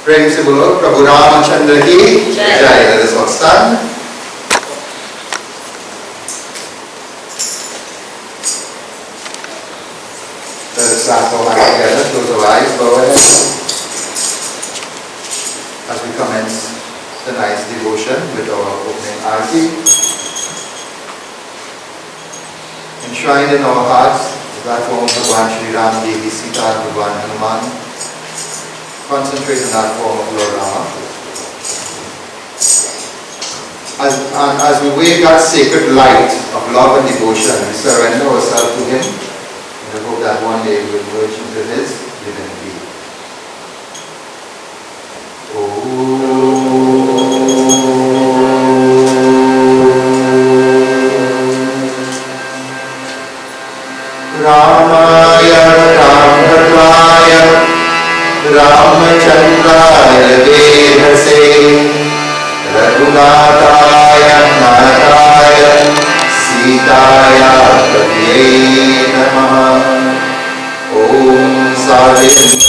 प्रेम से बोलो प्रभु रामचंद्र की जय। Let us all stand. Let us clap our hands together, close our eyes, bow our heads as we commence tonight's devotion with our opening arati. Enshrined in our hearts is that form of Bhagwan Shri Ram, Devi, Sita, and Bhagwan Hanuman. Concentrate on that form of Lord Rama. As we wave that sacred light of love and devotion, we surrender ourselves to Him in the hope that one day we will merge into His divinity. Ramaya Ramdharmaya Ramachandraya Vedase Raghunataya Nataya Sitaya Padye Namaha. Om Sadhu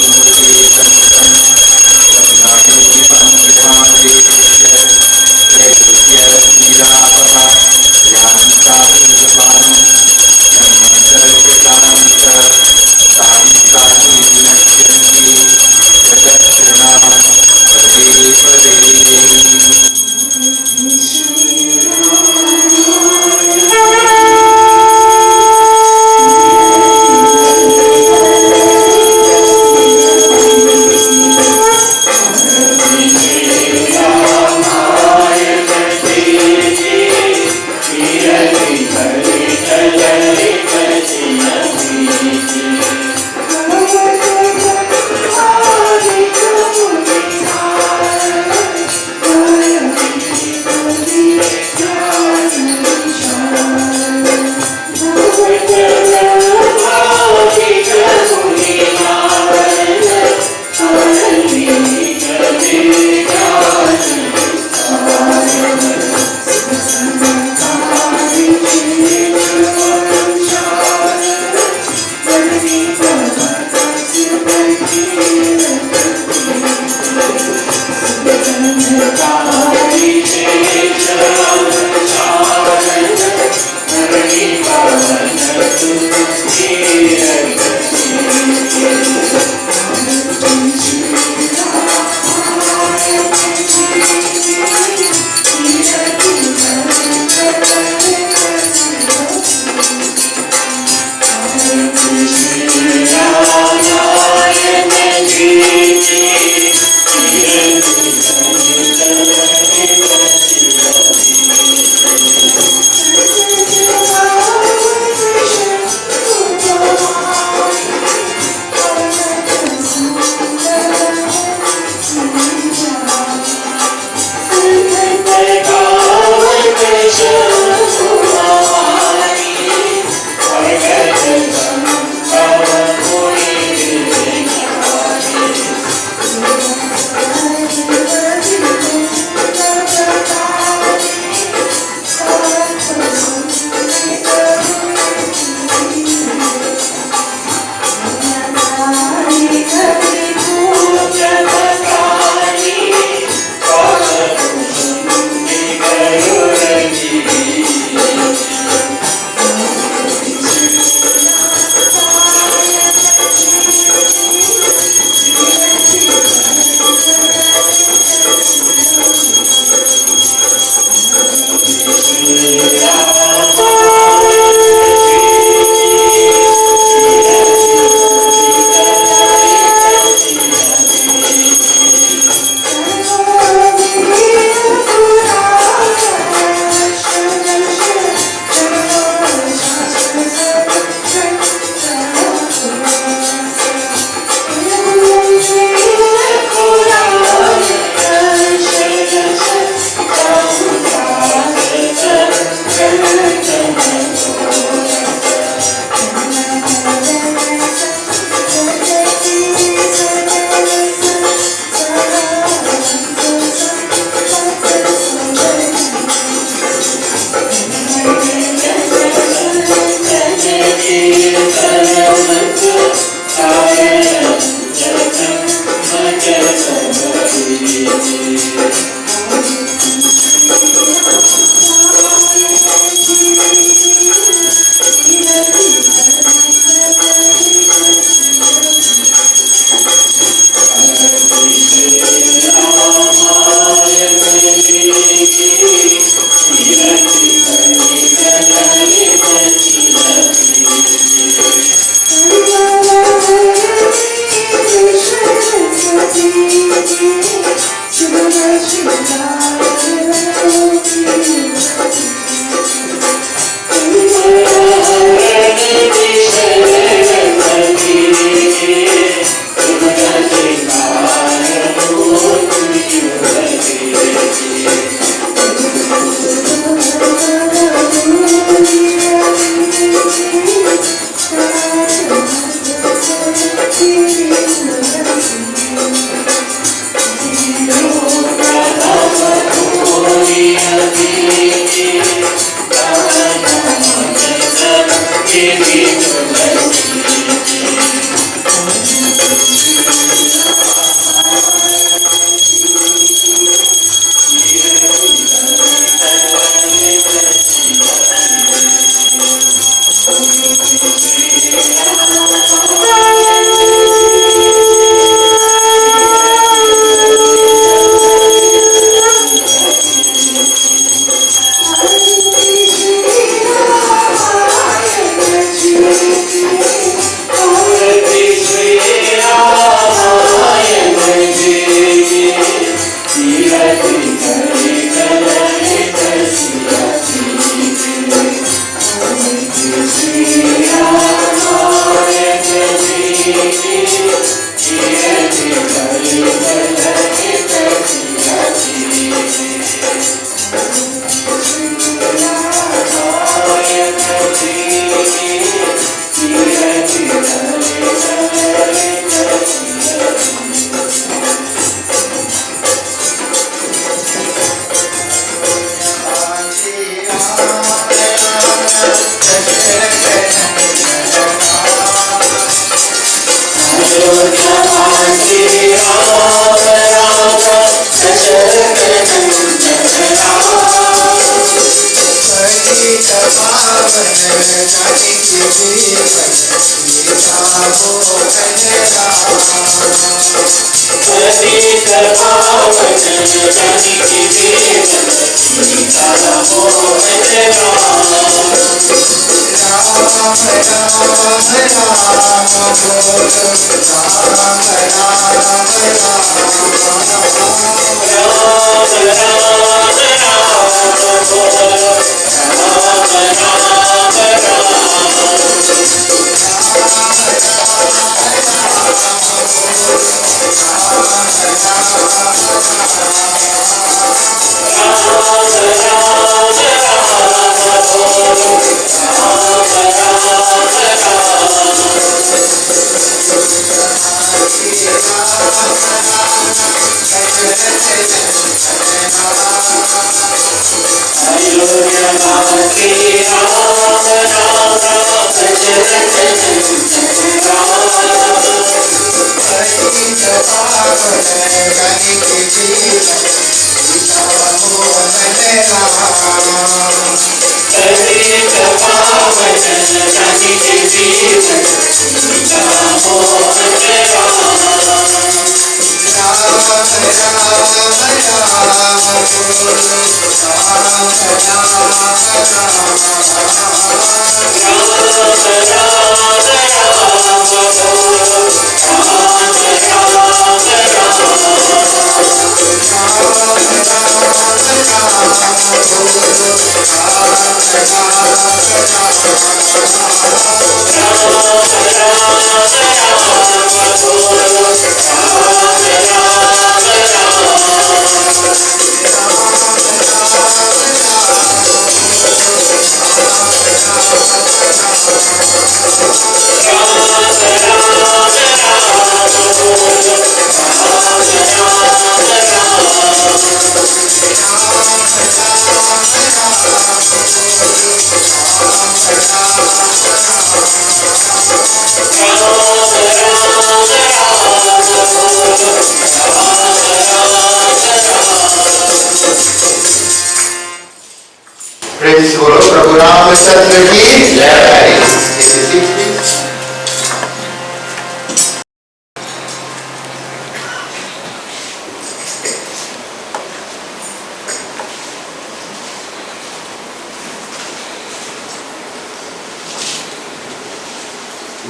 Praise Guru Prabhu Ramachandra ki Jai.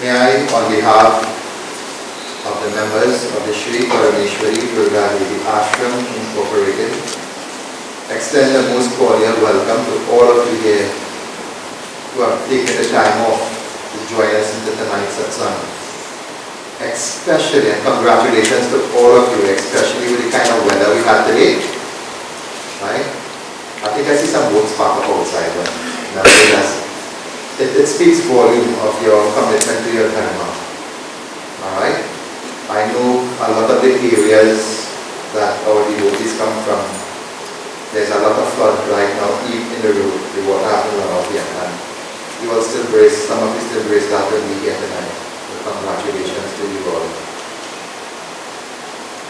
May I, on behalf of the members of the Shri Parameshwari Durga Devi Ashram Incorporated, extend the most cordial welcome to all of you here who have taken the time off to join us in tonight's satsang. Especially, and congratulations to all of you, especially with the kind of weather we had today. Right? I think I see some boats parked up outside, but nevertheless, it speaks volume of your commitment to your dharma. Alright? I know a lot of the areas that our devotees come from, there's a lot of flood right now, even in the road, the water hasn't run out yet, and you all still brace, some of you still brace that will be here tonight. So congratulations to you all.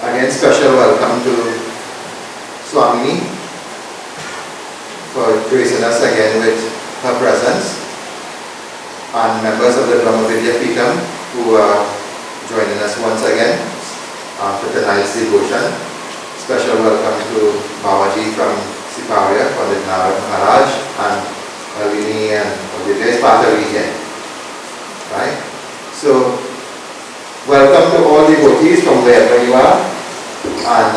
Again, special welcome to Swamini for gracing us again with her presence, and members of the Brahma Vidya Peetham who are joining us once again for tonight's devotion. Special welcome to Babaji from Siparia, Pundit Vishnu Maharaj, and Alini and Odile is part of the region. Right? So, welcome to all devotees from wherever you are, and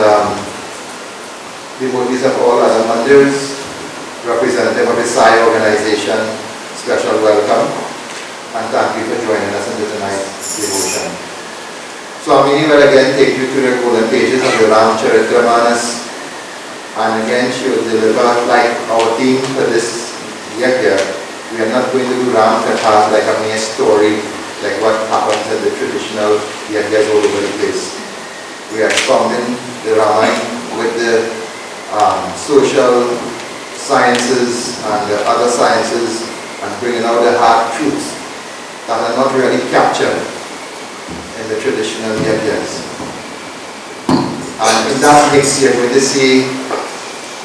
devotees of all other mandirs, representative of the Sai organization, special welcome, and thank you for joining us in tonight's devotion. Swamini will again take you to the golden pages of the Ramacharitra-manas, and again she will deliver like our theme for this Yagya. We are not going to do Ram Kathas like a mere story, like what happens in the traditional Yagyas all over the place. We are expounding the Ramayan with the social sciences and the other sciences, and bringing out the hard truths that are not really captured in the traditional Yagyas. And in that mix you're going to see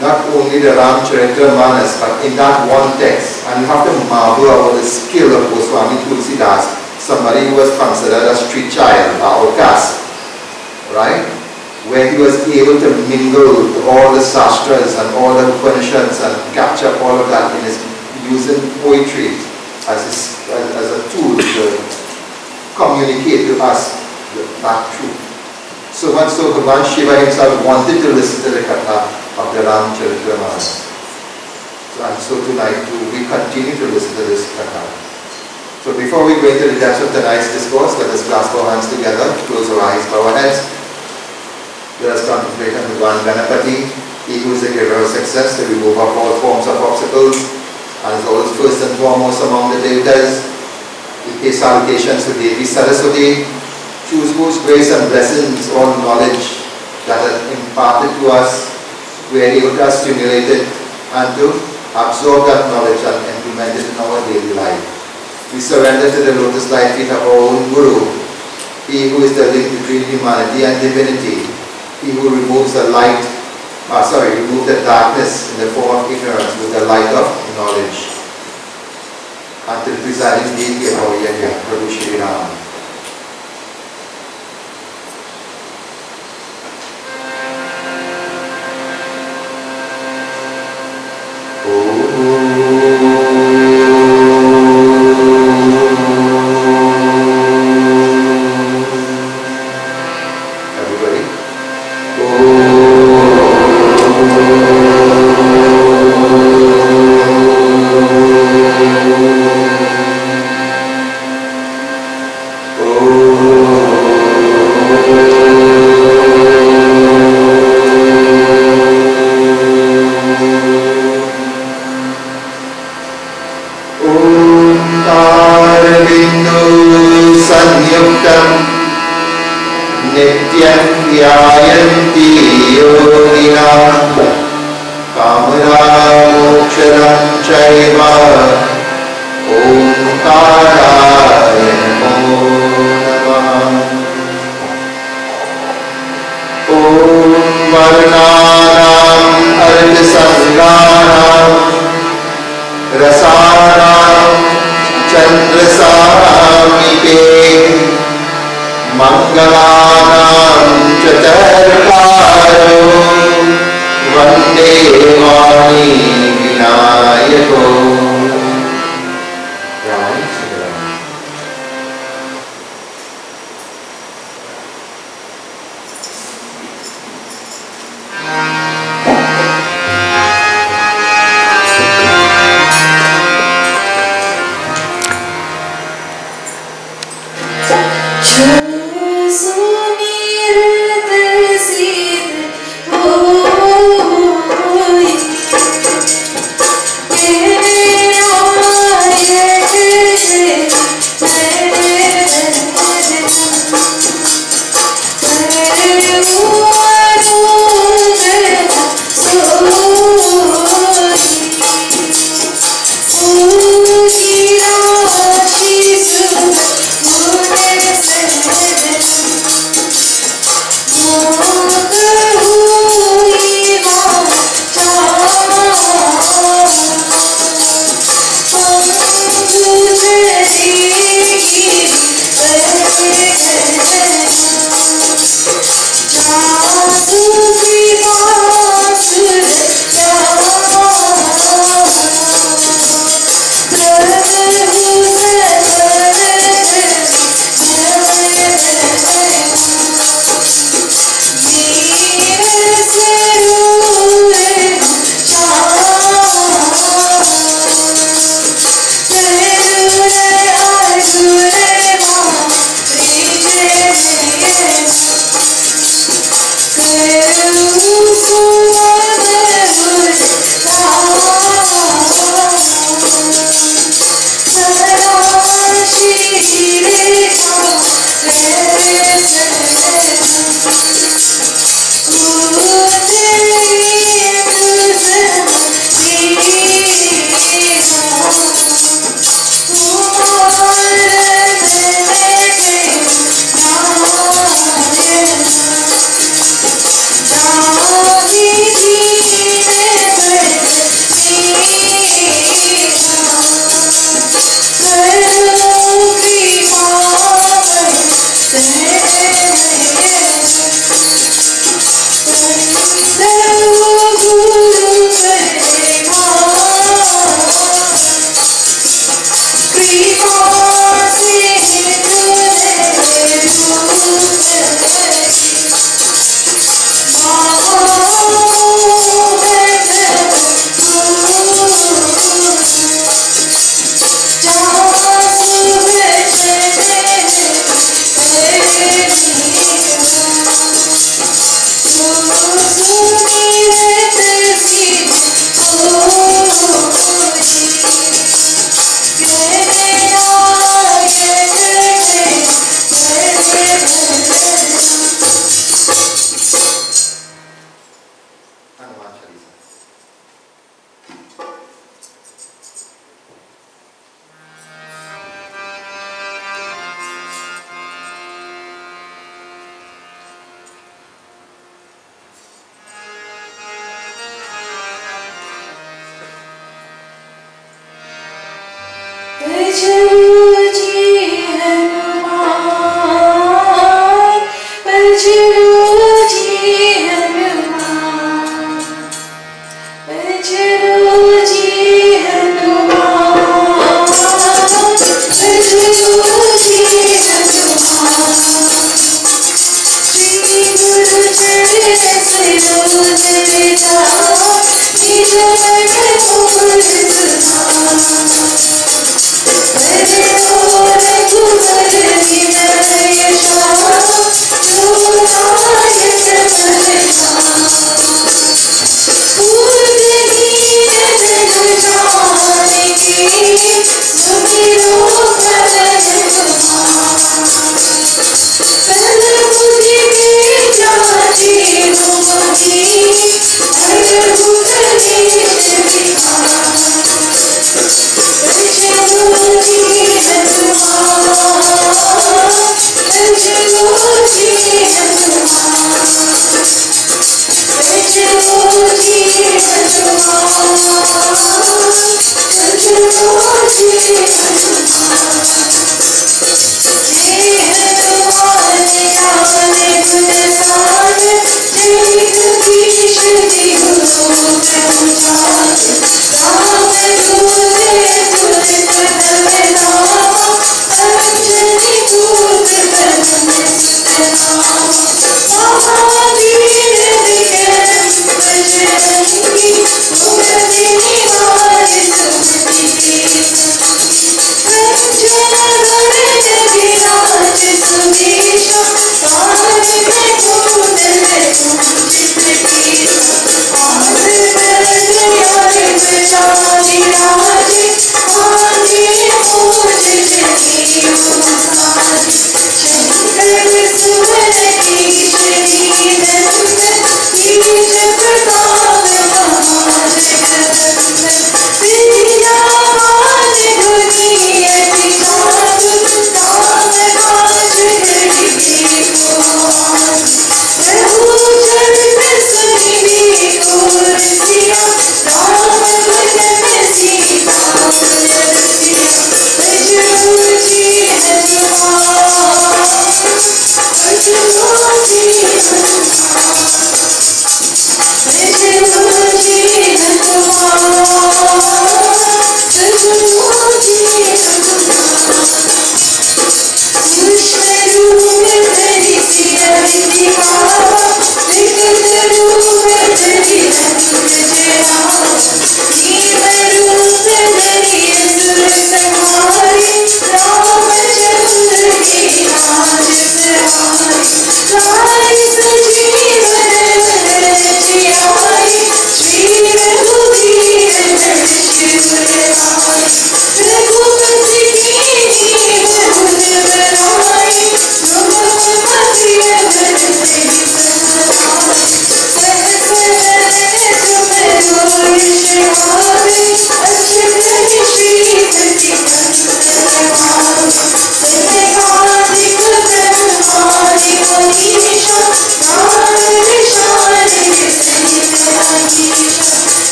not only the Ramacharitra-manas, but in that one text, and you have to marvel about the skill of Goswami Tulsidas, somebody who was considered a street child, a outcast, right? Where he was able to mingle all the sastras and all the Upanishads and capture all of that in his using poetry as a tool to communicate to us that truth. So much so Bhagavan Shiva himself wanted to listen to the Katha of the Ramacharitra-manas. And so tonight too, we continue to listen to this Katha. So before we go into the depths of tonight's discourse, let us clasp our hands together, close our eyes, bow our heads. Let us contemplate on Bhagavan Ganapati, he who is the giver of success, to remove up all forms of obstacles, and is always first and foremost among the devatas. We pay salutations to Devi Saraswati, choose whose grace and blessings, all knowledge that is imparted to us, we are able to assimilate it and to absorb that knowledge and implement it in our daily life. We surrender to the lotus light feet of our own Guru, he who is the link between humanity and divinity, he who removes the remove the darkness in the form of ignorance with the light of knowledge. And to the presiding deity of our Yagya, Prabhu Shri Ram. Kamara रसानां चन्द्रसामिते मंगलानां च चर्कारो वन्दे वाणी विनायको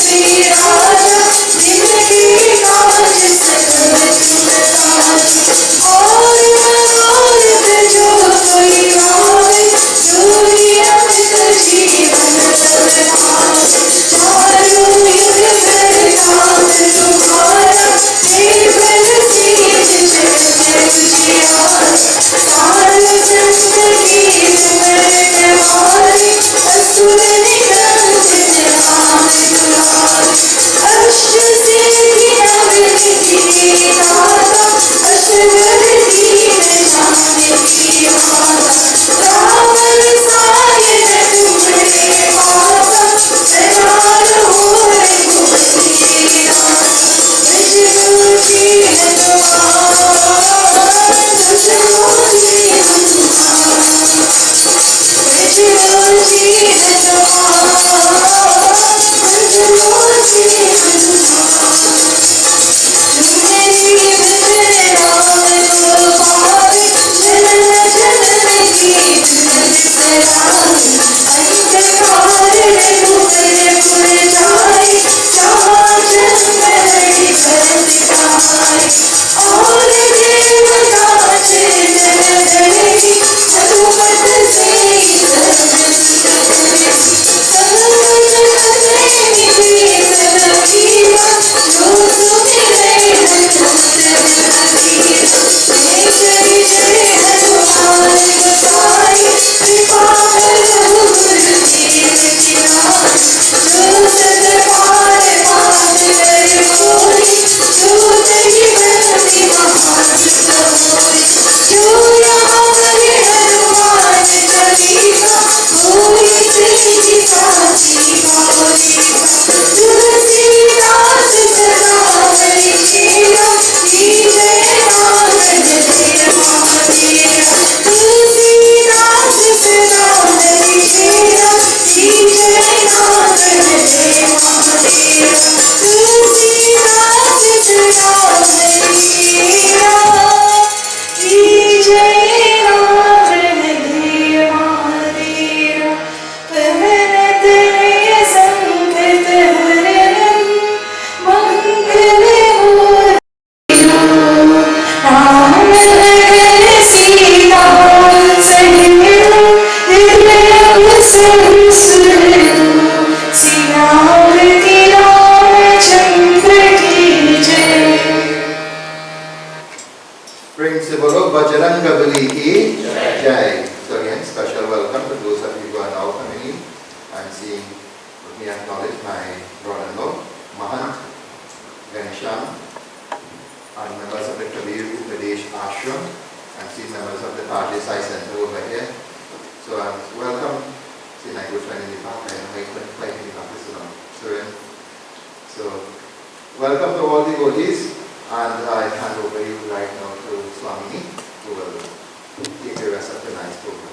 Shri my brother-in-law, Mahant Ganesham, and members of the Kabir Upadesh Ashram, and see members of the Party Sai Center over here. So welcome. See, I go trying in the back, and I couldn't quite in the back, so welcome to all the devotees, and I hand over you right now to Swamini, who will take the rest of tonight's program.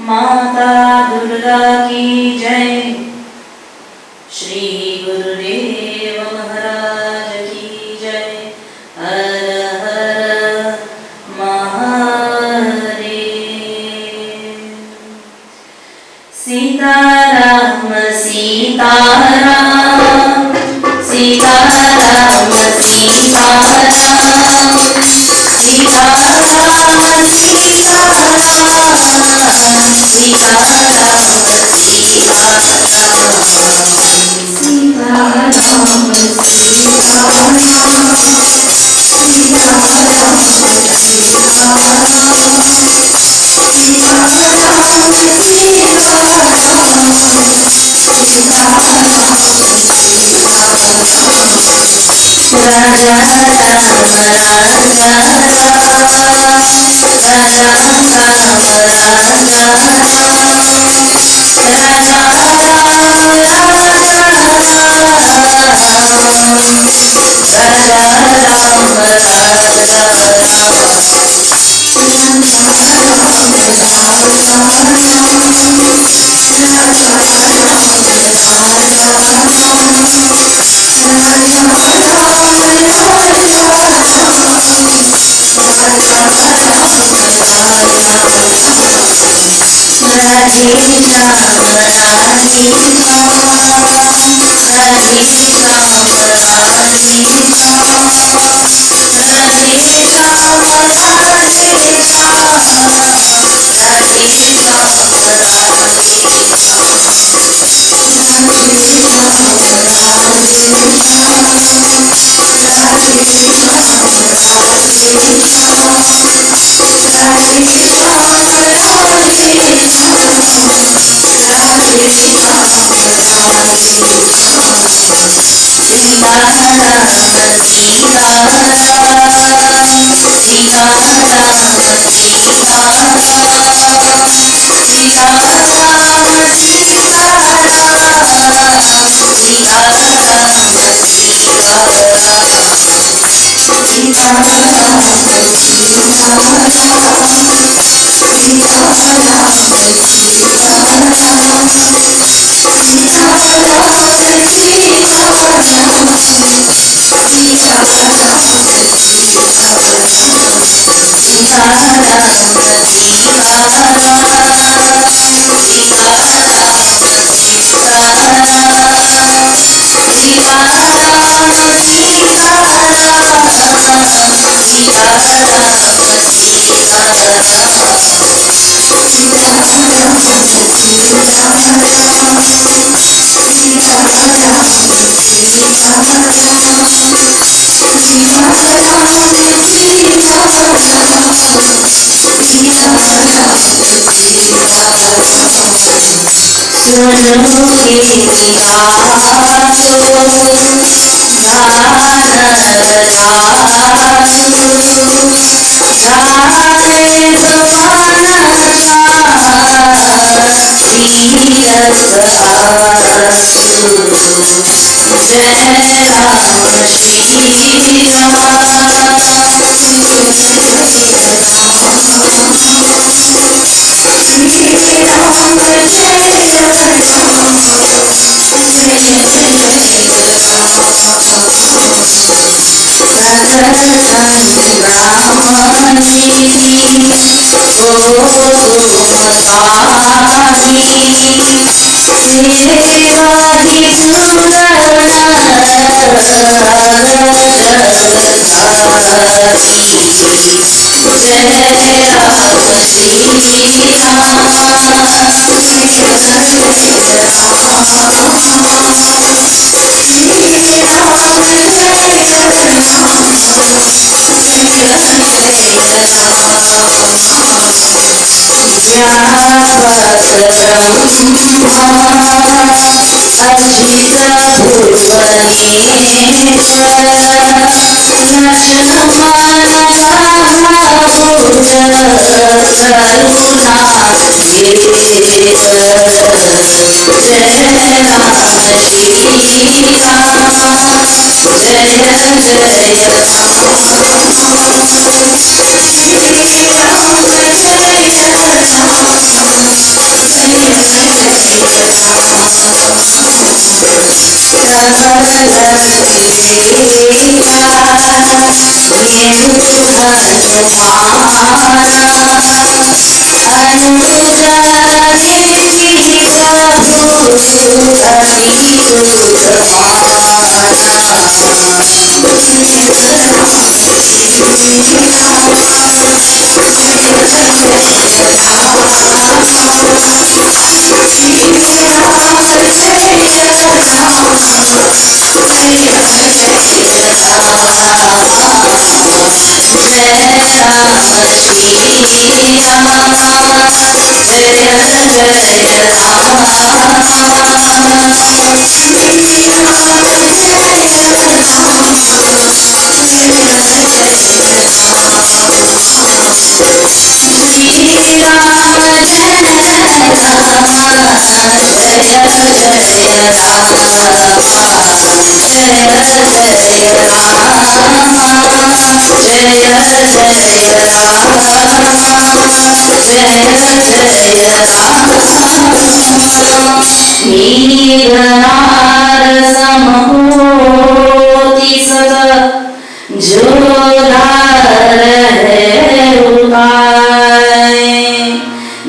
माता दुर्गा की जय। श्री गुरुदेव महाराज की जय। हर हर महादेव। सीताराम सीताराम सीताराम सीताराम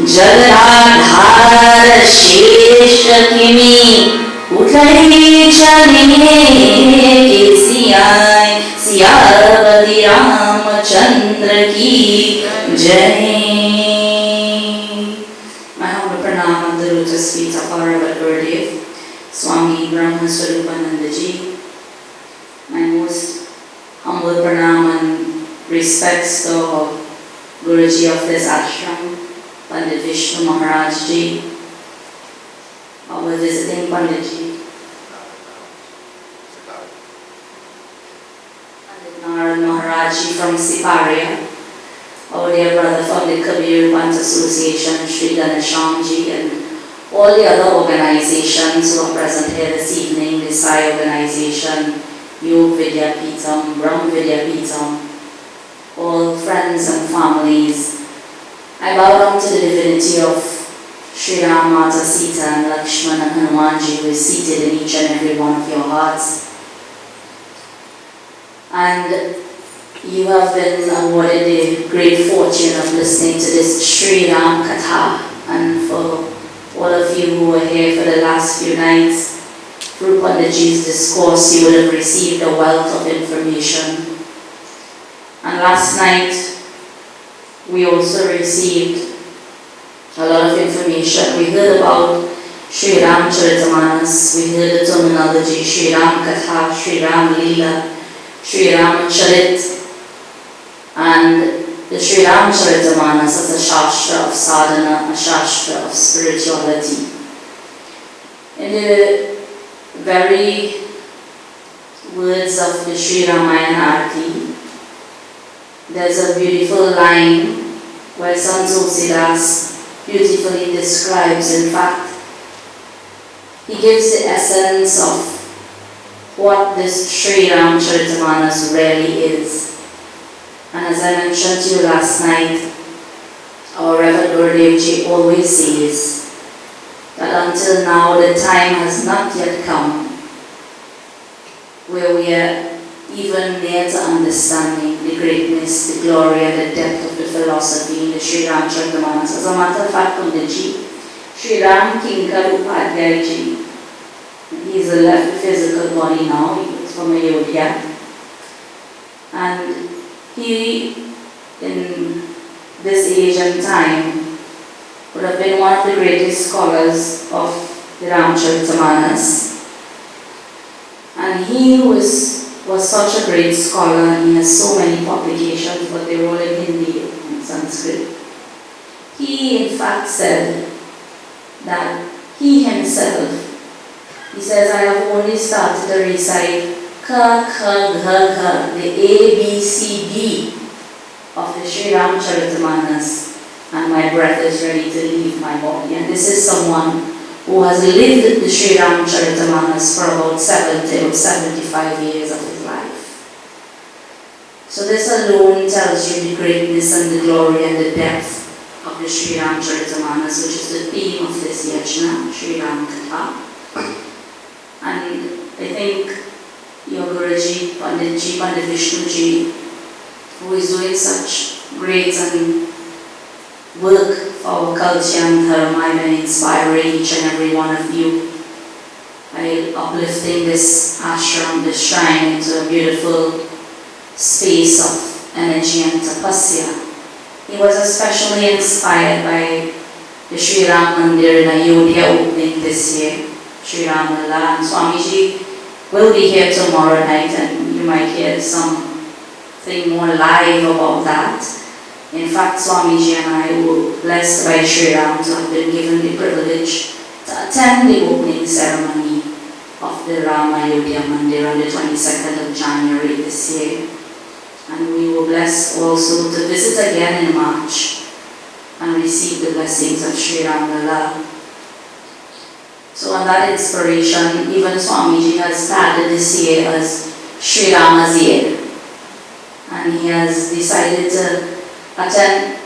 जगदाधार शेष किमी उठई चले सियाय सियावती रामचंद्र की जय. My humble pranam on the lotus feet of our Revered Gurudev, Swami Brahma Swarupananda Ji. My most humble pranam and respects to Guruji of this ashram, Pundit Vishnu Maharaj Ji, our visiting Pandit Ji, Pandit Narad Maharaj Ji from Siparia, our dear brother from the Kabir Panth Association, Shri Ashram Ji, and all the other organizations who are present here this evening, the Sai organization, Yog Vidya Pitam, Brahm Vidya Pitam, all friends and families. I bow down to the divinity of Shri Ram, Mata, Sita, and Lakshman and Hanumanji, who is seated in each and every one of your hearts. And you have been awarded the great fortune of listening to this Shri Ram Katha. And for all of you who were here for the last few nights, through Panditji's discourse, you would have received a wealth of information. And last night, we also received a lot of information. We heard about Shri Ram Charitamanas, we heard the terminology Shri Ram Katha, Shri Ram Leela, Shri Ram Charit, and the Shri Ram Charitamanas as a Shastra of sadhana, a Shastra of spirituality. In the very words of the Sri Ramayan Arti, there's a beautiful line where Sant Tulsidas beautifully describes, in fact, he gives the essence of what this Sri Ram Charitamanas really is. And as I mentioned to you last night, our Revered Gurudev Ji always says that until now the time has not yet come where we are even near to understanding the greatness, the glory, and the depth of the philosophy in the Sri Ram Charitamanas. As a matter of fact, Punditji, Sri Ram Kinkar Upadhyay Ji, he's left the physical body now, he's from Yagya. And he, in this age and time, would have been one of the greatest scholars of the Ram Charitamanas. And he was such a great scholar. He has so many publications, but they're all in Hindi and Sanskrit. He in fact said that he himself, he says, I have only started to recite Ka, Kha, Gha, Gha, the A, B, C, D of the Sri Ram Charitamanas, and my breath is ready to leave my body. And this is someone who has lived the Sri Ram Charitamanas for about 70 or 75 years of his life. So this alone tells you the greatness and the glory and the depth of the Sri Ram Charitamanas, which is the theme of this yajna, Sri Ram Katha. And I think your Guruji, Panditji, Pandit Vishnu Ji, who is doing such great and work for our culture and dharma and inspiring each and every one of you by uplifting this ashram, this shrine, into a beautiful space of energy and tapasya. He was especially inspired by the Sri Ram Mandir in Ayodhya opening this year, Sri Ram Lala, and Swamiji will be here tomorrow night, and you might hear something more live about that. In fact, Swamiji and I were blessed by Sri Ram to have been given the privilege to attend the opening ceremony of the Ram Ayodhya Mandir on the 22nd of January this year. And we were blessed also to visit again in March and receive the blessings of Shri Ram. So on that inspiration, even Swamiji has started this year as Shri Rama's year. And he has decided to attend,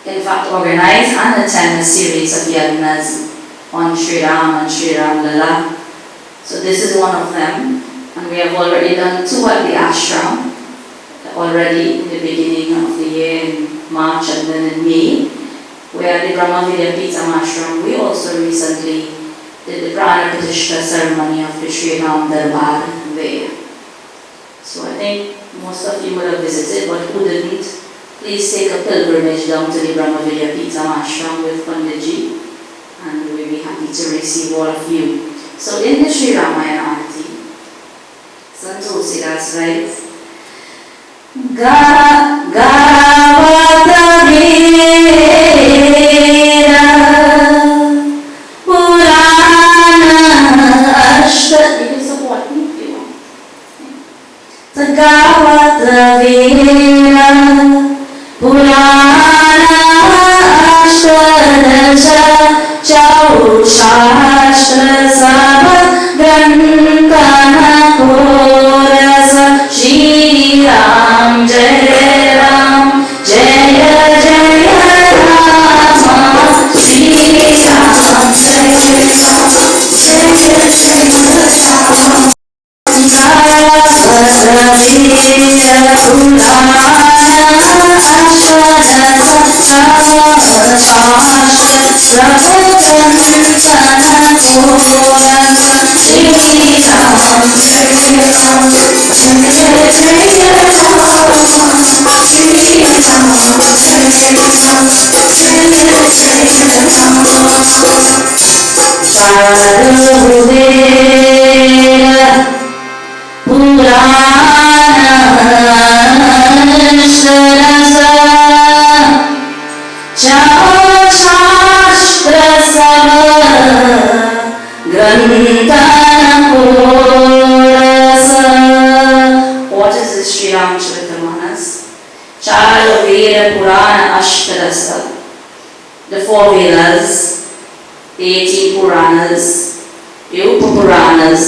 in fact organize and attend a series of yagnas on Shri Ram and Shri Ram Lala. So this is one of them. And we have already done 2 at the Ashram, already in the beginning of the year in March and then in May. Where at the Ashram, we also recently did the Prana Pratishtha ceremony of the Shri Ram Darbar there. So I think most of you would have visited, but who didn't, please take a pilgrimage down to the Brahmavidya Ashram with Panditji, and we'll be happy to receive all of you. So in the Sri Ramayan Aarti, Santosi, that's right. Gavata Vera Purana Ashta. You can support me if you want. Gavata Vera Purana Ashtadasha Chau Shastra Sabha Grantana Korasa Shri Ram Jaya Ram Jaya Jaya Rama Shri Ram Jaya Ram What is this Sri Ramcharitamanas? Chara Veda Purana Ashtadasa. The 4 Vedas, the 18 Puranas, the Upapuranas,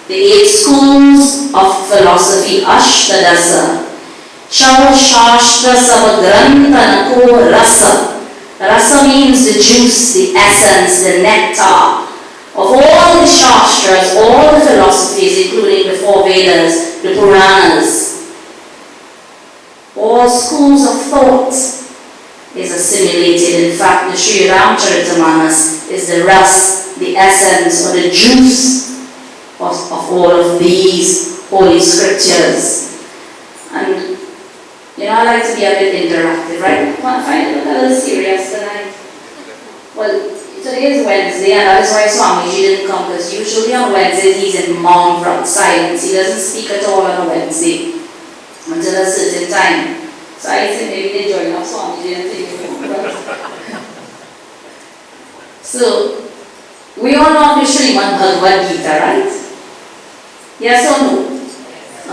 the 8 schools of philosophy, Ashtadasa. Chara Shastra Sabhagrantha Nako Rasa. Rasa means the juice, the essence, the nectar of all the Shastras, all the philosophies, including the 4 Vedas, the Puranas. All schools of thought is assimilated. In fact, the Sri Ramcharitamanas is the ras, the essence, or the juice of all of these holy scriptures. And you know, I like to be a bit interactive, right? I want to find it a little serious tonight. Well, today is Wednesday, and that is why Swamiji didn't come, because usually on Wednesdays he's in Mount from silence. He doesn't speak at all on a Wednesday until a certain time. So I said maybe they join up Swamiji and take him home. So, we all know the Srimad Bhagavad Gita, right? Yes or no?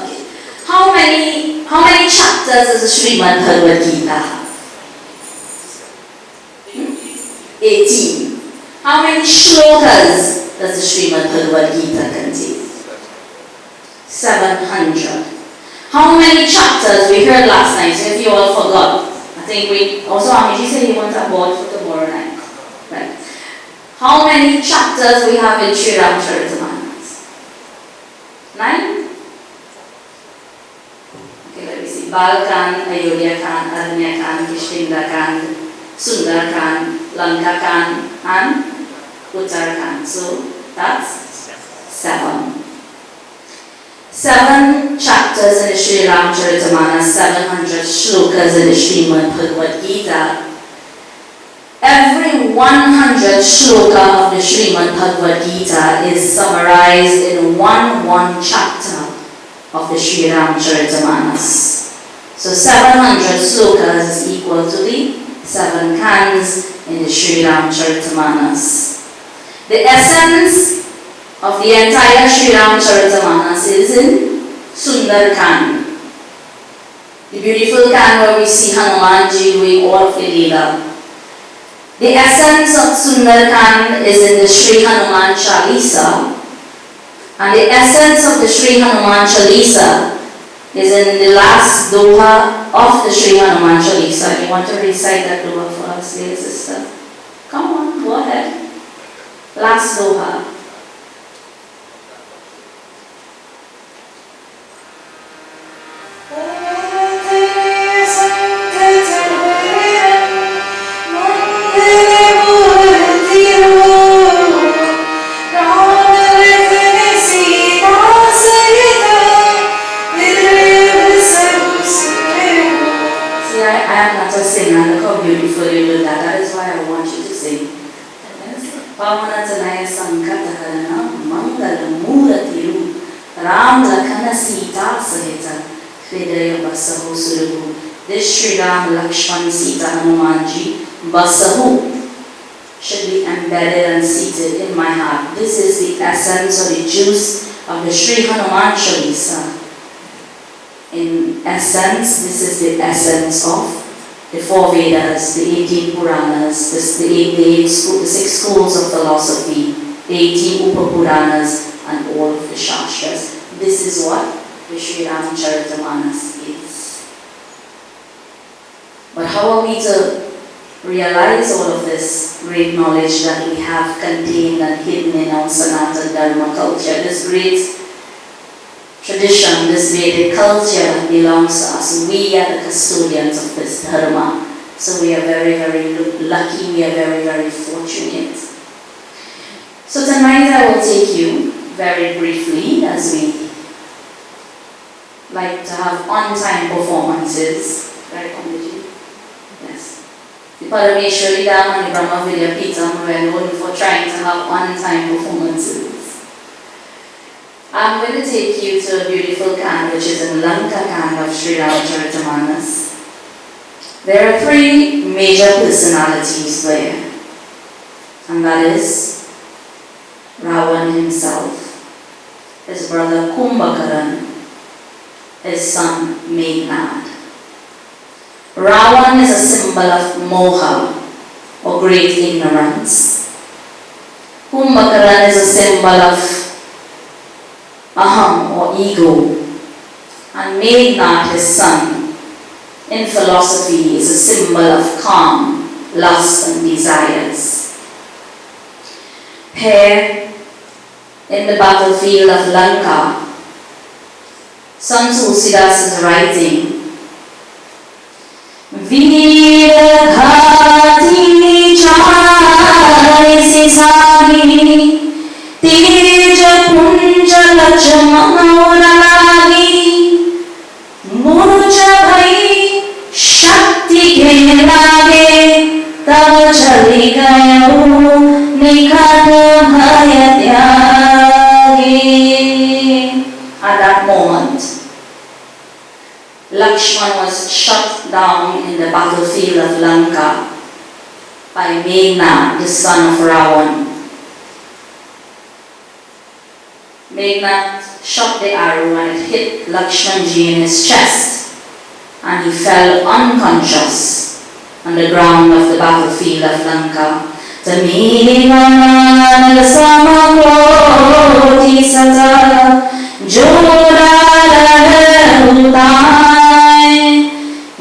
Okay. How many chapters does the Srimad Bhagavad Gita have? 18. How many shlokas does the Srimad Bhagavad Gita contain? 700. How many chapters? We heard last night, so if you all forgot, I think we also Amiji said he wants a board for tomorrow night. Right? How many chapters we have in Sri Ramcharitamanas? 9? Okay, let me see. Balkan, Ayodhyakan, Arnyakan, Kishkindakan, Sundarkan, Lankakan, and Uttarakan. So that's 7. 7 chapters in the Sri Ramcharitamanas, 700 shlokas in the Srimad Bhagavad Gita. Every 100 shloka of the Srimad Bhagavad Gita is summarized in one chapter of the Sri Ramcharitamanas. So 700 slokas is equal to the 7 canons in the Sri Ramcharitamanas. The essence of the entire Sri Ramcharitamanas is in Sundarkan. The beautiful can where we see Hanumanji doing all of the Leela. The essence of Sundarkand is in the Shri Hanuman Chalisa, and the essence of the Shri Hanuman Chalisa is in the last doha of the Shri Hanuman Chalisa. You want to recite that doha for us, dear sister? Come on, go ahead. Last doha. Look how beautiful you do that. That is why I want you to sing. Pavana Tanaya Sankataharana Mangala Muratiru Ram Lakana Sita Sahita Hridaya Basahu Suluhu. This Shri Ram Lakshman Sita Hanumanji Basahu should be embedded and seated in my heart. This is the essence or the juice of the Shri Hanuman Chalisa. In essence, this is the essence of the four Vedas, the 18 Puranas, the 6 schools of philosophy, the 18 Upa-Puranas, and all of the Shastras. This is what the Sri Ramacharita is. But how are we to realize all of this great knowledge that we have contained and hidden in our Sanatana Dharma culture, this great tradition, this Vedic culture belongs to us. We are the custodians of this dharma. So we are very, very lucky, we are very, very fortunate. So tonight I will take you very briefly, as we like to have on-time performances. Right, Pundit? Yes. The Parameshwari Dam and the Brahma Vidya Pitam were known for trying to have on-time performances. I'm going to take you to a beautiful can which is in Lanka can of Sri Ramacharita. There are 3 major personalities there, and that is Ravan himself, his brother Kumbhakaran, his son Meghnad. Ravan is a symbol of moha, or great ignorance. Kumbhakaran is a symbol of aham, or ego, and Meghnad, his son, in philosophy is a symbol of calm, lust and desires. Here, in the battlefield of Lanka, Sant Tulsidas is writing, Veer Ghati Chai Sisagi Teja Punja Lachmanuragi Murja Bhai Shakti ke lage Tab chali gayo Nikhat bhaya tyage. At that moment, Lakshman was shot down in the battlefield of Lanka by Meghnad, the son of Ravan. Meghnad shot the arrow and it hit Lakshmanji in his chest, and he fell unconscious on the ground of the battlefield of Lanka. Tamilana samakoti sata jodara utai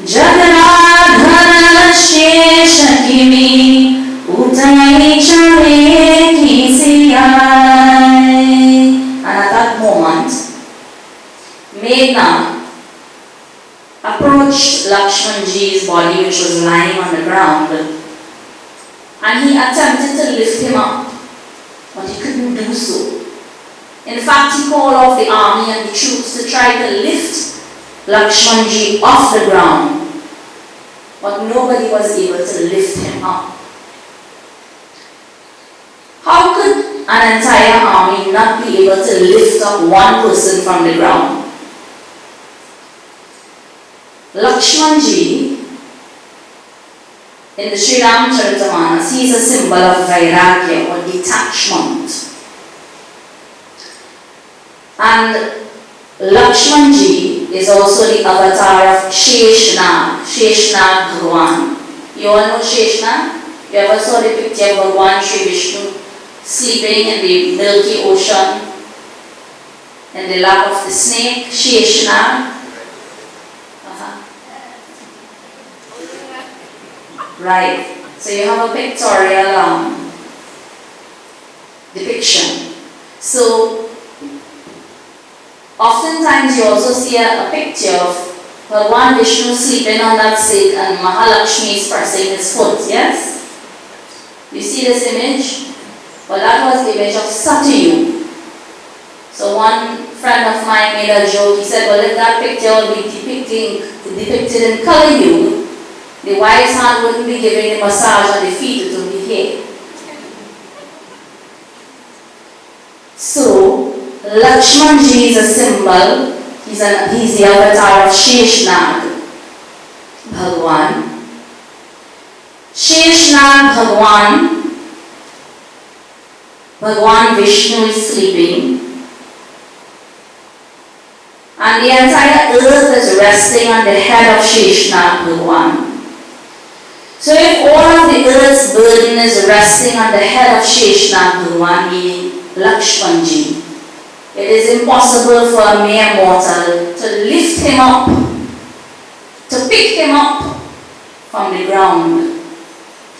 jagradhana sheshakimi utai chale kisiyai. And at that moment, Meghnad approached Lakshmanji's body, which was lying on the ground, and he attempted to lift him up, but he couldn't do so. In fact, he called off the army and the troops to try to lift Lakshmanji off the ground, but nobody was able to lift him up. How could an entire army not be able to lift up one person from the ground? Lakshmanji, in the Sri Ramacharita, he is a symbol of Vairagya, or detachment. And Lakshmanji is also the avatar of Sheshnag Bhagwan. You all know Sheshnag? You ever saw the picture of Bhagwan Shri Vishnu sleeping in the milky ocean in the lap of the snake? Sheshnag. Right. So you have a pictorial depiction. So oftentimes you also see a picture of Bhagwan Vishnu sleeping on that seat and Mahalakshmi is pressing his foot, yes? You see this image? Well, that was the image of Satyu. So one friend of mine made a joke. He said, well, if that picture will be depicted in Kali Yuga, the wife's hand wouldn't be giving the massage on the feet, it would be here. So, Lakshmanji is a symbol. He's the avatar of Sheshnag Bhagwan. Sheshnag Bhagwan Vishnu is sleeping. And the entire earth is resting on the head of Sheshnag Bhagwan. So if all of the earth's burden is resting on the head of Sheshnag Bhagwan, meaning Lakshmanji, it is impossible for a mere mortal to lift him up, to pick him up from the ground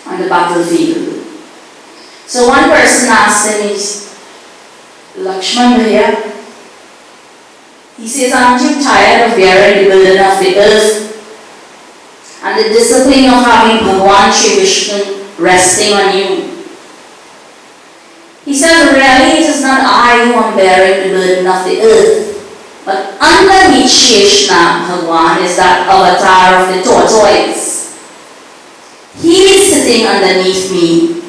on the battlefield. So one person asked him, Lakshman Bhaiya, he says, aren't you tired of bearing the burden of the earth and the discipline of having Bhagwan Shri Vishnu resting on you? He says, really, it is not I who am bearing the burden of the earth, but underneath Sheshnag Bhagwan is that avatar of the tortoise. He is sitting underneath me.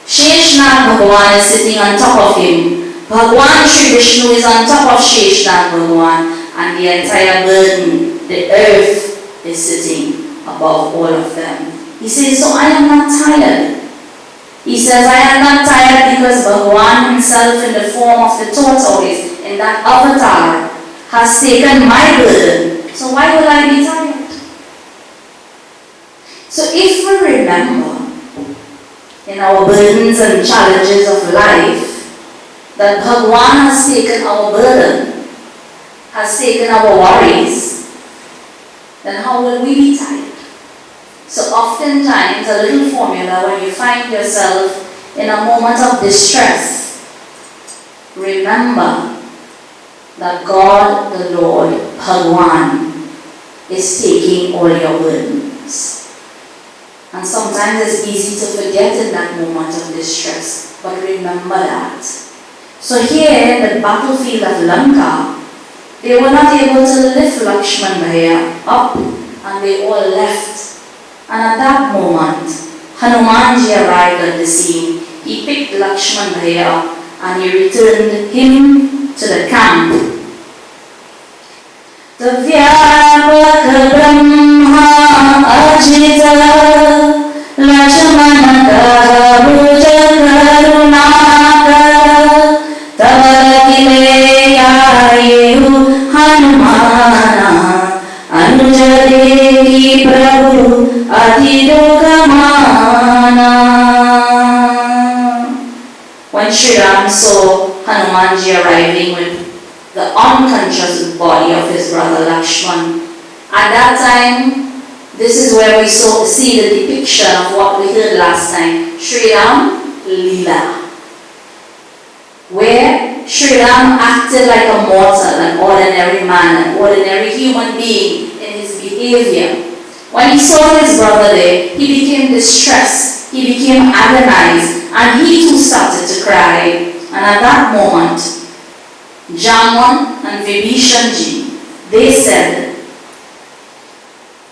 Sheshnag Bhagwan is sitting on top of him. Bhagwan Shri Vishnu is on top of Sheshnag Bhagwan, and the entire burden, the earth, is sitting above all of them. He says, so I am not tired. He says, I am not tired because Bhagwan himself in the form of the tortoise, in that avatar, has taken my burden. So why will I be tired? So if we remember in our burdens and challenges of life that Bhagwan has taken our burden, has taken our worries, then how will we be tired? So oftentimes, a little formula when you find yourself in a moment of distress, remember that God, the Lord, Bhagwan, is taking all your burdens. And sometimes it's easy to forget in that moment of distress, but remember that. So here in the battlefield of Lanka, they were not able to lift Lakshman Bhaiya up, and they all left. And at that moment, Hanumanji arrived at the scene. He picked Lakshman Bhaiya up and he returned him to the camp. Tavyapak Brahma Ajita Lakshmanaka Bhuja Karunaka Tavakile Yayu Hanumana Anuja Devi Prabhu When Shri Ram saw Hanumanji arriving with the unconscious body of his brother Lakshman, at that time, this is where we see the depiction of what we heard last time, Shri Ram Leela, where Shri Ram acted like a mortal, an ordinary man, an ordinary human being in his behavior. When he saw his brother there, he became distressed, he became agonized, and he too started to cry. And at that moment, Jaman and Vibhishanji, they said,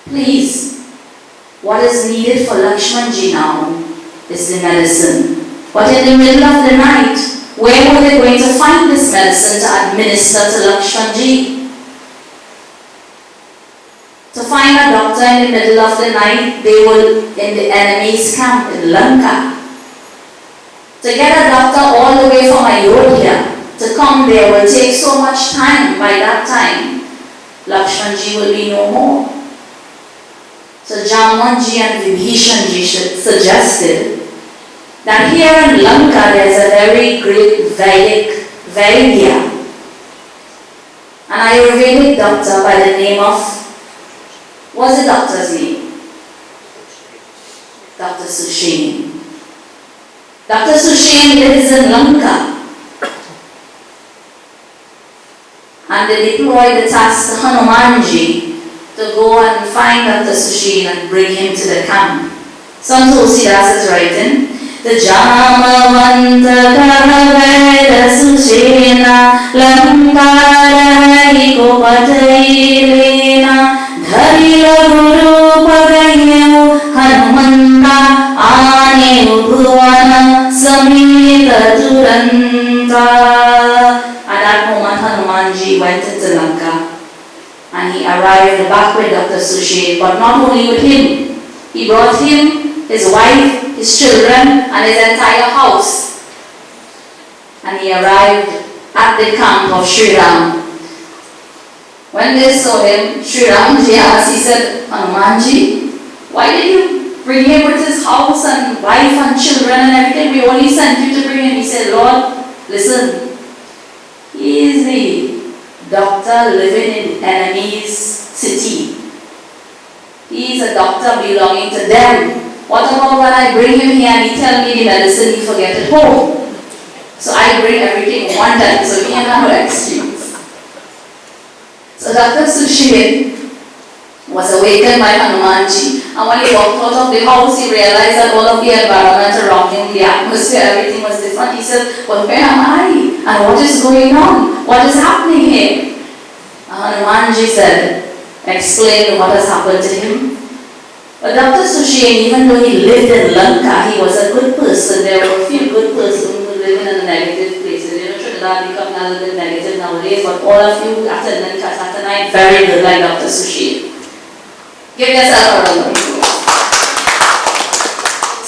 please, what is needed for Lakshmanji now is the medicine. But in the middle of the night, where were they going to find this medicine to administer to Lakshmanji? To find a doctor in the middle of the night, they were in the enemy's camp in Lanka. To get a doctor all the way from Ayodhya to come down there will take so much time. By that time, Lakshmanji will be no more. So Jamanji and Vibhishanji suggested that here in Lanka there is a very great Vedic Yagya, an Ayurvedic doctor by the name of, what's the doctor's name? Dr. Susheen. Dr. Susheen lives in Lanka. And they deployed the task to Hanumanji to go and find Dr. Susheen and bring him to the camp. Some Tulsidas is writing, the Jamavanta Karaveda Sushena Lankara Hikopatailena Dharila Guru Pagayu Hanumanta Ane Bhuvana Samita Duranta. At that moment, Hanumanji went into Lanka and he arrived back with Dr. Susheen, but not only with him. He brought him, his wife, his children, and his entire house. And he arrived at the camp of Shri. When they saw him, Shri Ramji asked, he said, Hanumanji, why did you bring him with his house and wife and children and everything? We only sent you to bring him. He said, Lord, listen. He is the doctor living in enemy's city. He is a doctor belonging to them. What about when I bring him here and he tell me the medicine he forget at home? So I bring everything in one time, so we can have exchange. So Dr. Susheen was awakened by Hanumanji, and when he walked out of the house, he realized that all of the environment around him, the atmosphere, everything was different. He said, well, where am I? And what is going on? What is happening here? And Hanumanji said, explained what has happened to him. But Dr. Susheen, even though he lived in Lanka, he was a good person. There were a few good persons who live in negative places. You know, Trinidad become a little bit negative nowadays, but all of you attended Kata night very good like Dr. Susheen. Give yourself a round of applause.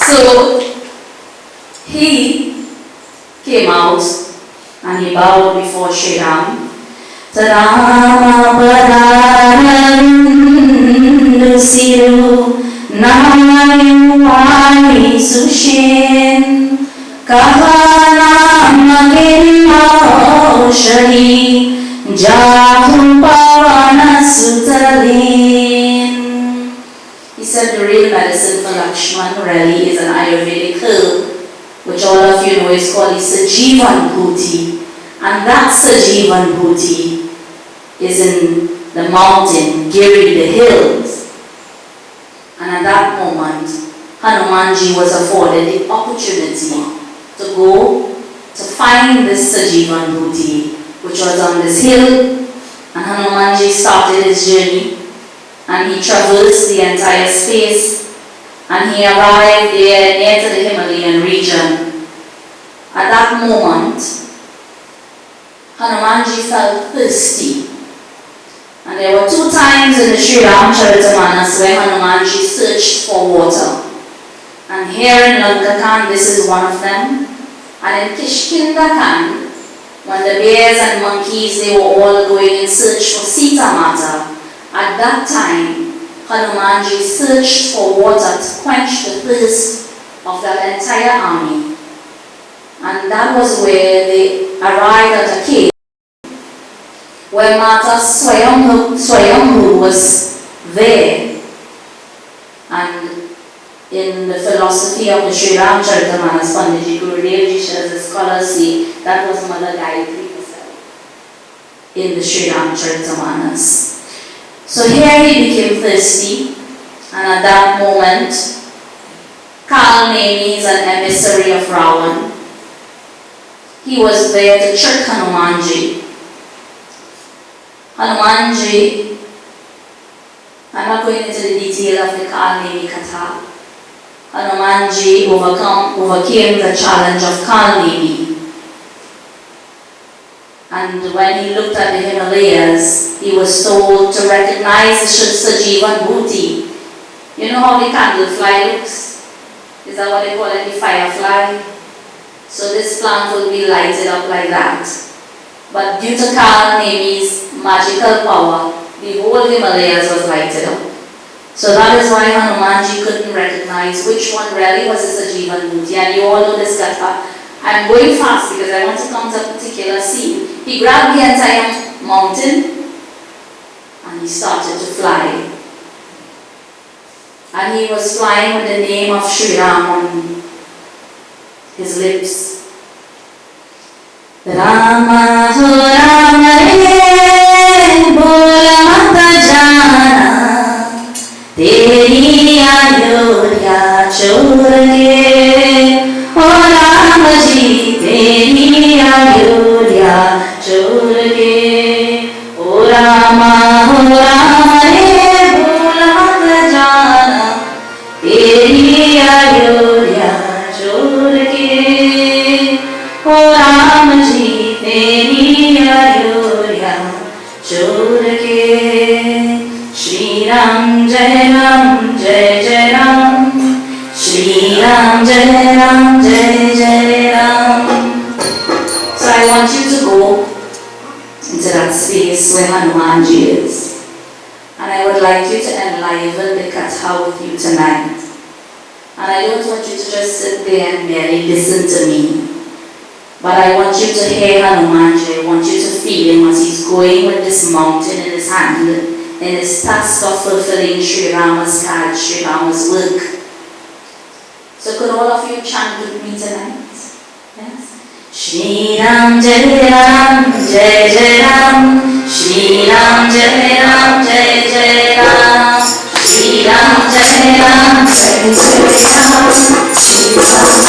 So he came out and he bowed before Shri Ram. Tarama Pararandu Siru Namayuani Sushen Kahana Gilao Shri Jahum Pavana Sutalin. He said the real medicine for Lakshman really is an Ayurvedic herb, which all of you know is called Sajivan Bhuti. And that Sajivan Bhuti is in the mountain, Giri, the hills. And at that moment, Hanumanji was afforded the opportunity to go to find this Sajivan Bhuti, which was on this hill. And Hanumanji started his journey, and he traversed the entire space, and he arrived there near to the Himalayan region. At that moment, Hanumanji felt thirsty. And there were 2 times in the Sri Ramcharitamanas where Hanumanji searched for water. And here in Lankakan, this is one of them. And in Kishkindakan, when the bears and monkeys, they were all going in search for Sita Mata, at that time, Hanumanji searched for water to quench the thirst of that entire army. And that was where they arrived at a cave where Mata Swayambhu was there. And in the philosophy of the Sri Ramcharitamanas, Pandit Gurudev Ji, as the scholars say, that was Mother Gayatri herself in the Sri Ramcharitamanas. So here he became thirsty, and at that moment, Kalnemi is an emissary of Ravan. He was there to trick Hanumanji. Hanumanji, I'm not going into the detail of the Kalnemi Katha. Hanumanji overcame the challenge of Kalnemi. And when he looked at the Himalayas, he was told to recognize the Sajivan Bhuti. You know how the candlefly looks? Is that what they call it, the firefly? So this plant will be lighted up like that. But due to Kal Nevi's magical power, the whole Himalayas was lighted up. So that is why Hanumanji couldn't recognize which one really was his Sajivan Murti. And you all know this gatha. I'm going fast because I want to come to a particular scene. He grabbed the entire mountain and he started to fly. And he was flying with the name of Shri Ram on his lips. Rama ho Rama re bola mata jana teri ayodhya chor ke o Rama ji teri ayodhya chor ke o Rama re bola mata jana teri ayodhya chor ke o Ram ji teri ayodhya chor ke Shri Ram Jai Ram Jai Jai Ram Shri Ram Jai Ram Jai Jai Ram. So I want you to go into that space where Hanumanji is, and I would like you to enliven the katha with you tonight. And I don't want you to just sit there and merely listen to me. But I want you to hear Hanumanji. I want you to feel him as he's going with this mountain in his hand, in his task of fulfilling Sri Rama's card, Sri Rama's work. So could all of you chant with me tonight? Yes? Shri Ram Jai Ram Jai Jai Ram Shri Ram Jai Ram Jai Jai Ram Shri Ram Jai Ram Jai Jai Ram Shri Ram Jai Ram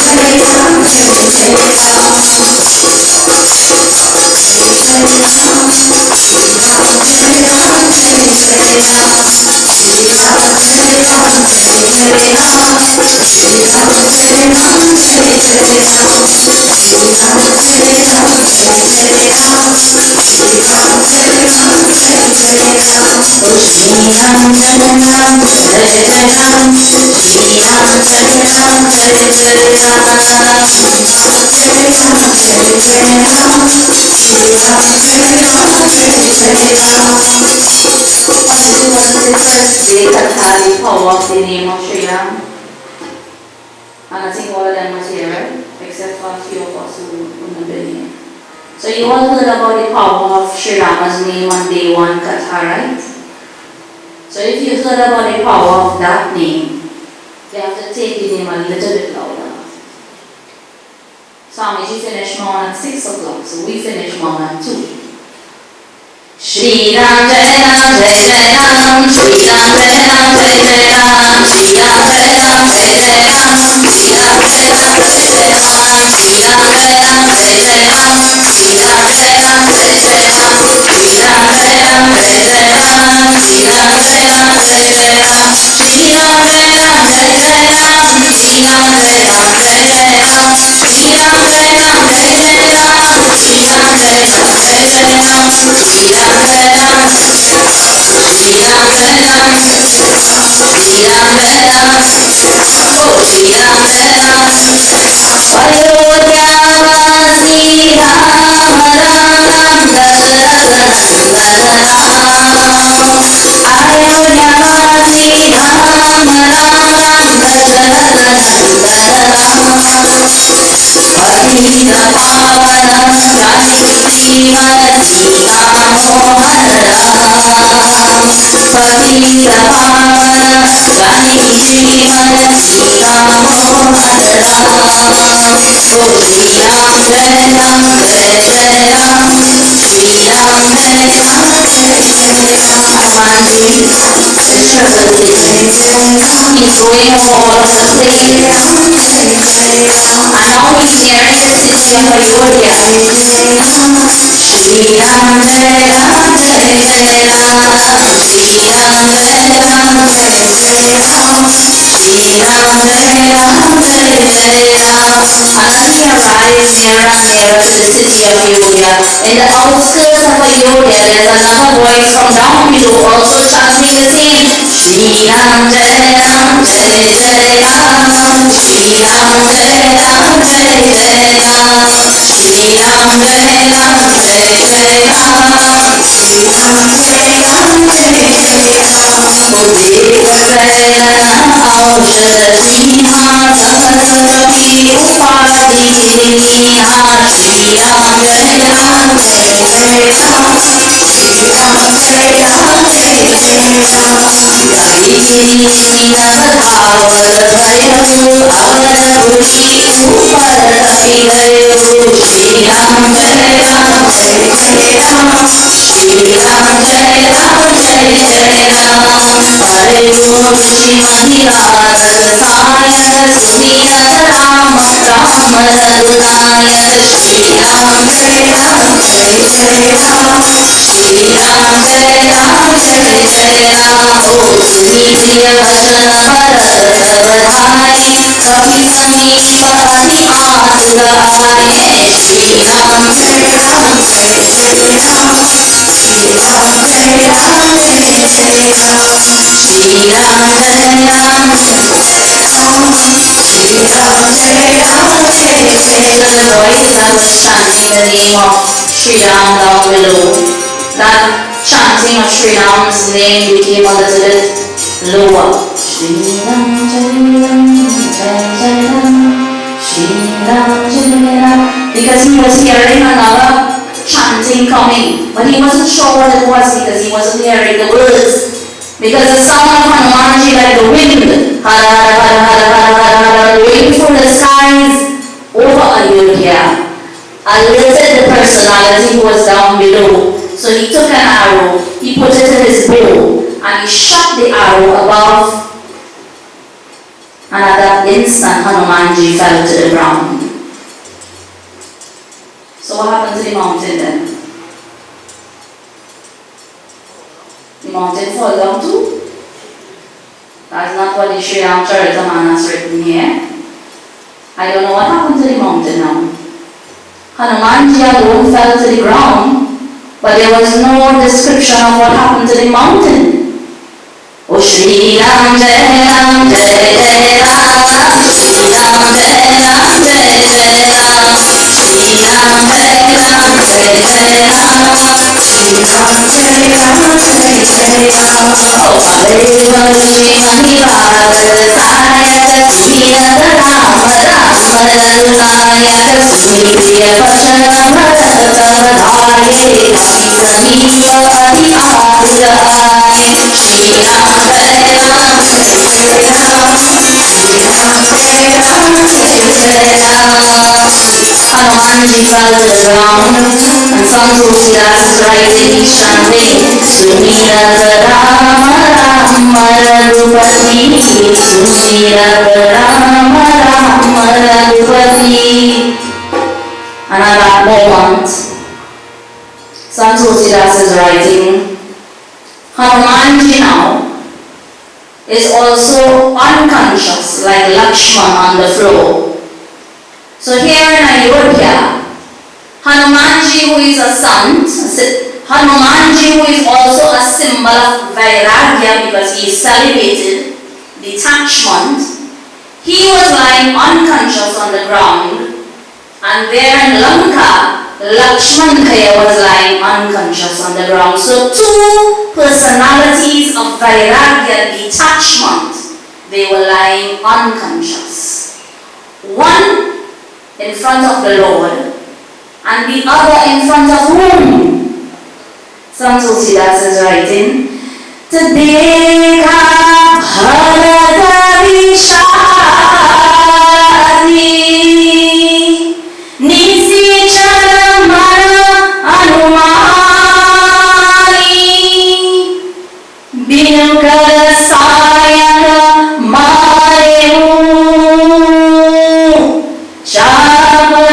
Jai Jai Ram. The power of the name of Shri Ram, and I think all of them was here, right? Except for a few of us who wouldn't have been here. So you all heard about the power of Shri Rama's name on day one katha, right? So if you heard about the power of that name, you have to take the name a little bit louder. Swamiji finished Maun at 6 o'clock, so we finished Maun at 2. Shri Ram Jai Ram Jai Jai Ram Shri Ram Jai Ram Jai Jai Ram Shri Ram Jai Ram Jai Jai Ram Shri Ram Jai Ram Jai Jai Ram Shri Ram Jai Ram Jai Jai Ram Shri Ram Jai Ram Jai Jai Ram Shri Ram Jai Ram Jai Jai Ram Shri Ram Jai Ram Jai Jai Ram Shri Ram Jai Ram Jai Jai Ram Shri Ram Jai Ram Jai Jai Ram Shri Ram Jai Ram Jai Jai Ram Shri Ram Jai Ram Jai Jai Ram Shri Ram Jai Ram Shri Ram Jai Ram Shri Ram Jai Ram Oh Shri Ram Jai Ram Ayodhya Vasi Ram Ram Dasharatha Nandana Ram Ayodhya Vasi Ram Ram Dasharatha Nandana Ram Patita Pavanam Kali Jeevan Sita Mohan Ram Patita Pavanam Kali Jeevan Sita Mohan Ram Oh Shri Ram Jai Ram Jai Jai Ram Shri Ram Jai Ram Jai Jai Ram Hanumanji is shuffling. He's going all over the place. And now he's nearing the city of Ayodhya. Shri Ram Jai Ram Jai Jai Ram Shri Ram Jai Ram Jai Jai Ram Shri Ram Jai Ram Jai Jai Ram. Anandiyappa is nearer and nearer to the city of Yagya. In the outskirts of Ayodhya, there is another voice from down below also chanting the same. Shri Ram Jai Ram Jai Jai Ram Shri Ram Jai Ram Jai Jai Ram Shri Ram Jai Ram Jai Jai Chanting the name of Shri Ram down below. That chanting of Shri Ram's name became a little bit lower. Shri Ram Jai Ram Jai Jai Ram Shri Ram Jai Ram, because he was hearing another chanting coming, but he wasn't sure what it was because he wasn't hearing the words. Because the sound of Hanumanji like the wind, hara hara hara hara hara hara, going through the skies over Ayodhya, alerted the personality who was down below. So he took an arrow, he put it in his bow, and he shot the arrow above. And at that instant, Hanumanji fell to the ground. So what happened to the mountain then? The mountain fell down too? That's not what the Shri Ram has written here. I don't know what happened to the mountain now. Hanumanji alone fell to the ground, but there was no description of what happened to the mountain. Oh Shri Ram Jai Ram Jai Jai Ram, Shri Ram Jai Ram Jai Jai Ram, Shri Ram Jai Ram Jai Jai Ram, Shri Ram Jai Ram Jai Jai Ram. Oh Hare Shri Manivaraya Sriya Ram Ramayan Sriya Pashanam Bharatavadhare Kamikani Adhiraya Shri Ram Jai Ram Jai Jai Ram, Shri Ram Jai Ram Jai Jai Ram. Hanumanji fell to the ground, and some Tulsidas writing, chanting, Sumira Rama Rama Ragupati, Sumira Rama Rama Ragupati. And at that moment, some Tulsidas is writing, Hanumanji now is also unconscious like Lakshman on the floor. So here in Ayodhya, Hanumanji who is a sant, Hanumanji who is also a symbol of Vairagya because he is celebrated, detachment, he was lying unconscious on the ground, and there in Lanka, Lakshman was lying unconscious on the ground. So two personalities of Vairagya, detachment, they were lying unconscious. One in front of the Lord, and the other in front of whom? Some Tulsidas is writing, Tadekha Bharata Vishadi Nisi Charamana Anumani Binukara Sayana Maremu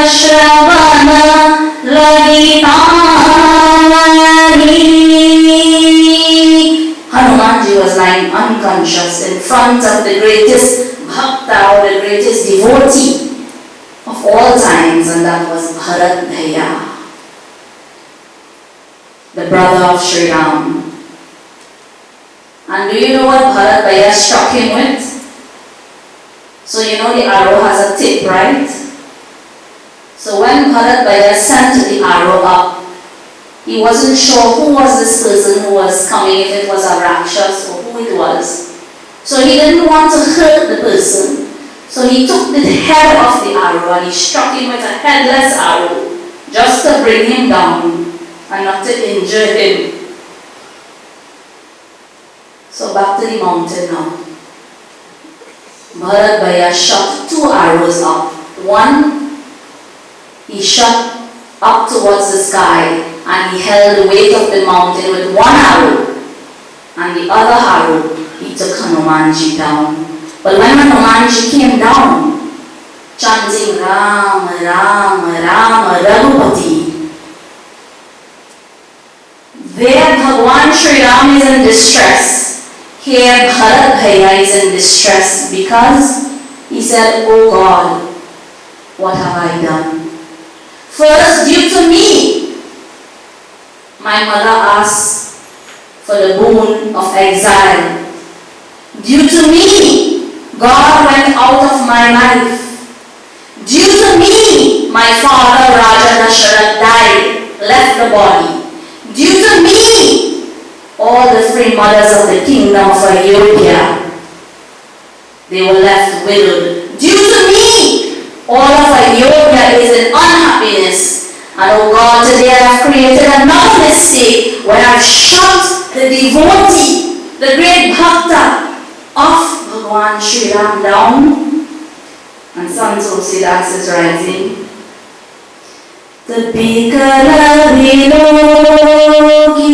Shravana Lagitani. Hanumanji was lying unconscious in front of the greatest bhakta or the greatest devotee of all times, and that was Bharat Bhaiya, the brother of Shri Ram. And do you know what Bharat Bhaiya struck him with? So you know the arrow has a tip, right? So when Bharat Bhaiya sent the arrow up, He wasn't sure who was this person who was coming, if it was a Rakshas or who it was. So he didn't want to hurt the person. So he took the head of the arrow and he struck him with a headless arrow just to bring him down and not to injure him. So back to the mountain now. Bharat Bhaiya shot 2 arrows up. One, he shot up towards the sky and he held the weight of the mountain with 1 arrow. And the other arrow, he took Hanumanji down. But when Hanumanji came down, chanting Rama, Rama, Rama, Raghupati, there Bhagwan Shri Ram is in distress. Here Bharat Bhaiya is in distress because he said, "Oh God, what have I done? First, due to me, my mother asked for the boon of exile. Due to me, God went out of my life. Due to me, my father Raja Dasharath died, left the body. Due to me, all the three mothers of the kingdom of Ayodhya, they were left widowed. Due to me, all of Ayodhya is in unhappiness. And oh God, today I have created another mistake when I have shot the devotee, the great bhakta of Bhagwan Shri Ram down." And Sant Tulsidas is writing, "The Bikala Vilogi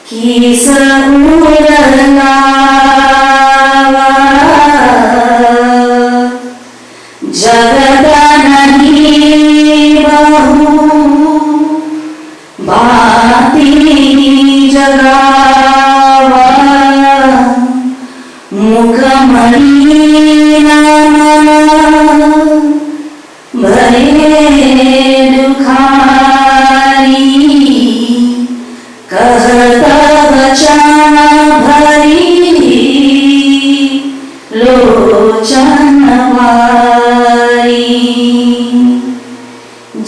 Kisa Udalava Jagadanani Bahu Bhati Jagava Mukhamani Nama Bhare Dukhari Kahata Vachana Bhari Lochanvari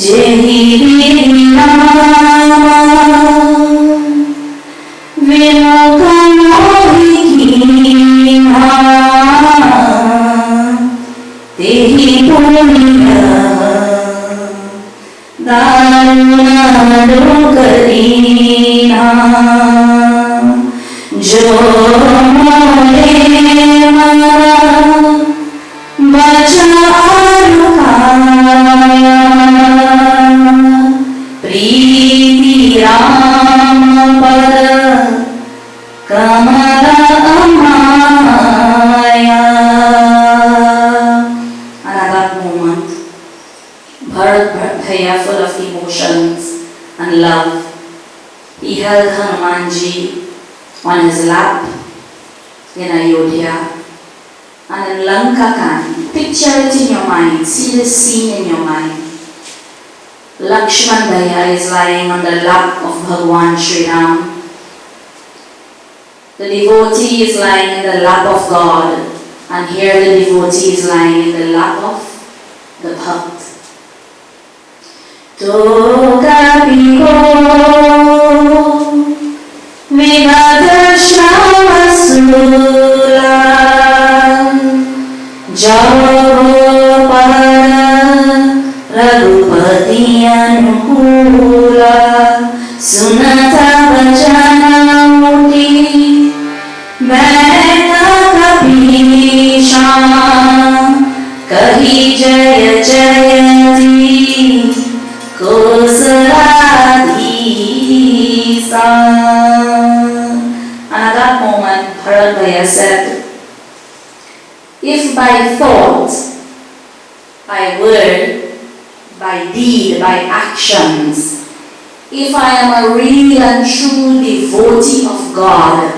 Jehi Nama Vinokamohikina Tehi Punya Daruna Dukarina Jo Mole Mara Bacha Arukaya Priti Rama Pada Kamala Amaya." And at that moment, Bharat Bhaiya, full of emotions and love, he held Hanumanji on his lap in Ayodhya. And in Lanka Khan, picture it in your mind, see this scene in your mind. Lakshman Bhaiya is lying on the lap of Bhagwan Shri Ram. The devotee is lying in the lap of God, and here the devotee is lying in the lap of the Bhakt. Tokapiko Vigadashavasula Javapara Raghupati Anukula Sunata Vachana Muti Mehta Kapisha Kahi Jaya Jayati Kosaladhisa. And at that moment, Bharat Bhaiya said, "If by thought, by word, by deed, by actions, if I am a real and true devotee of God,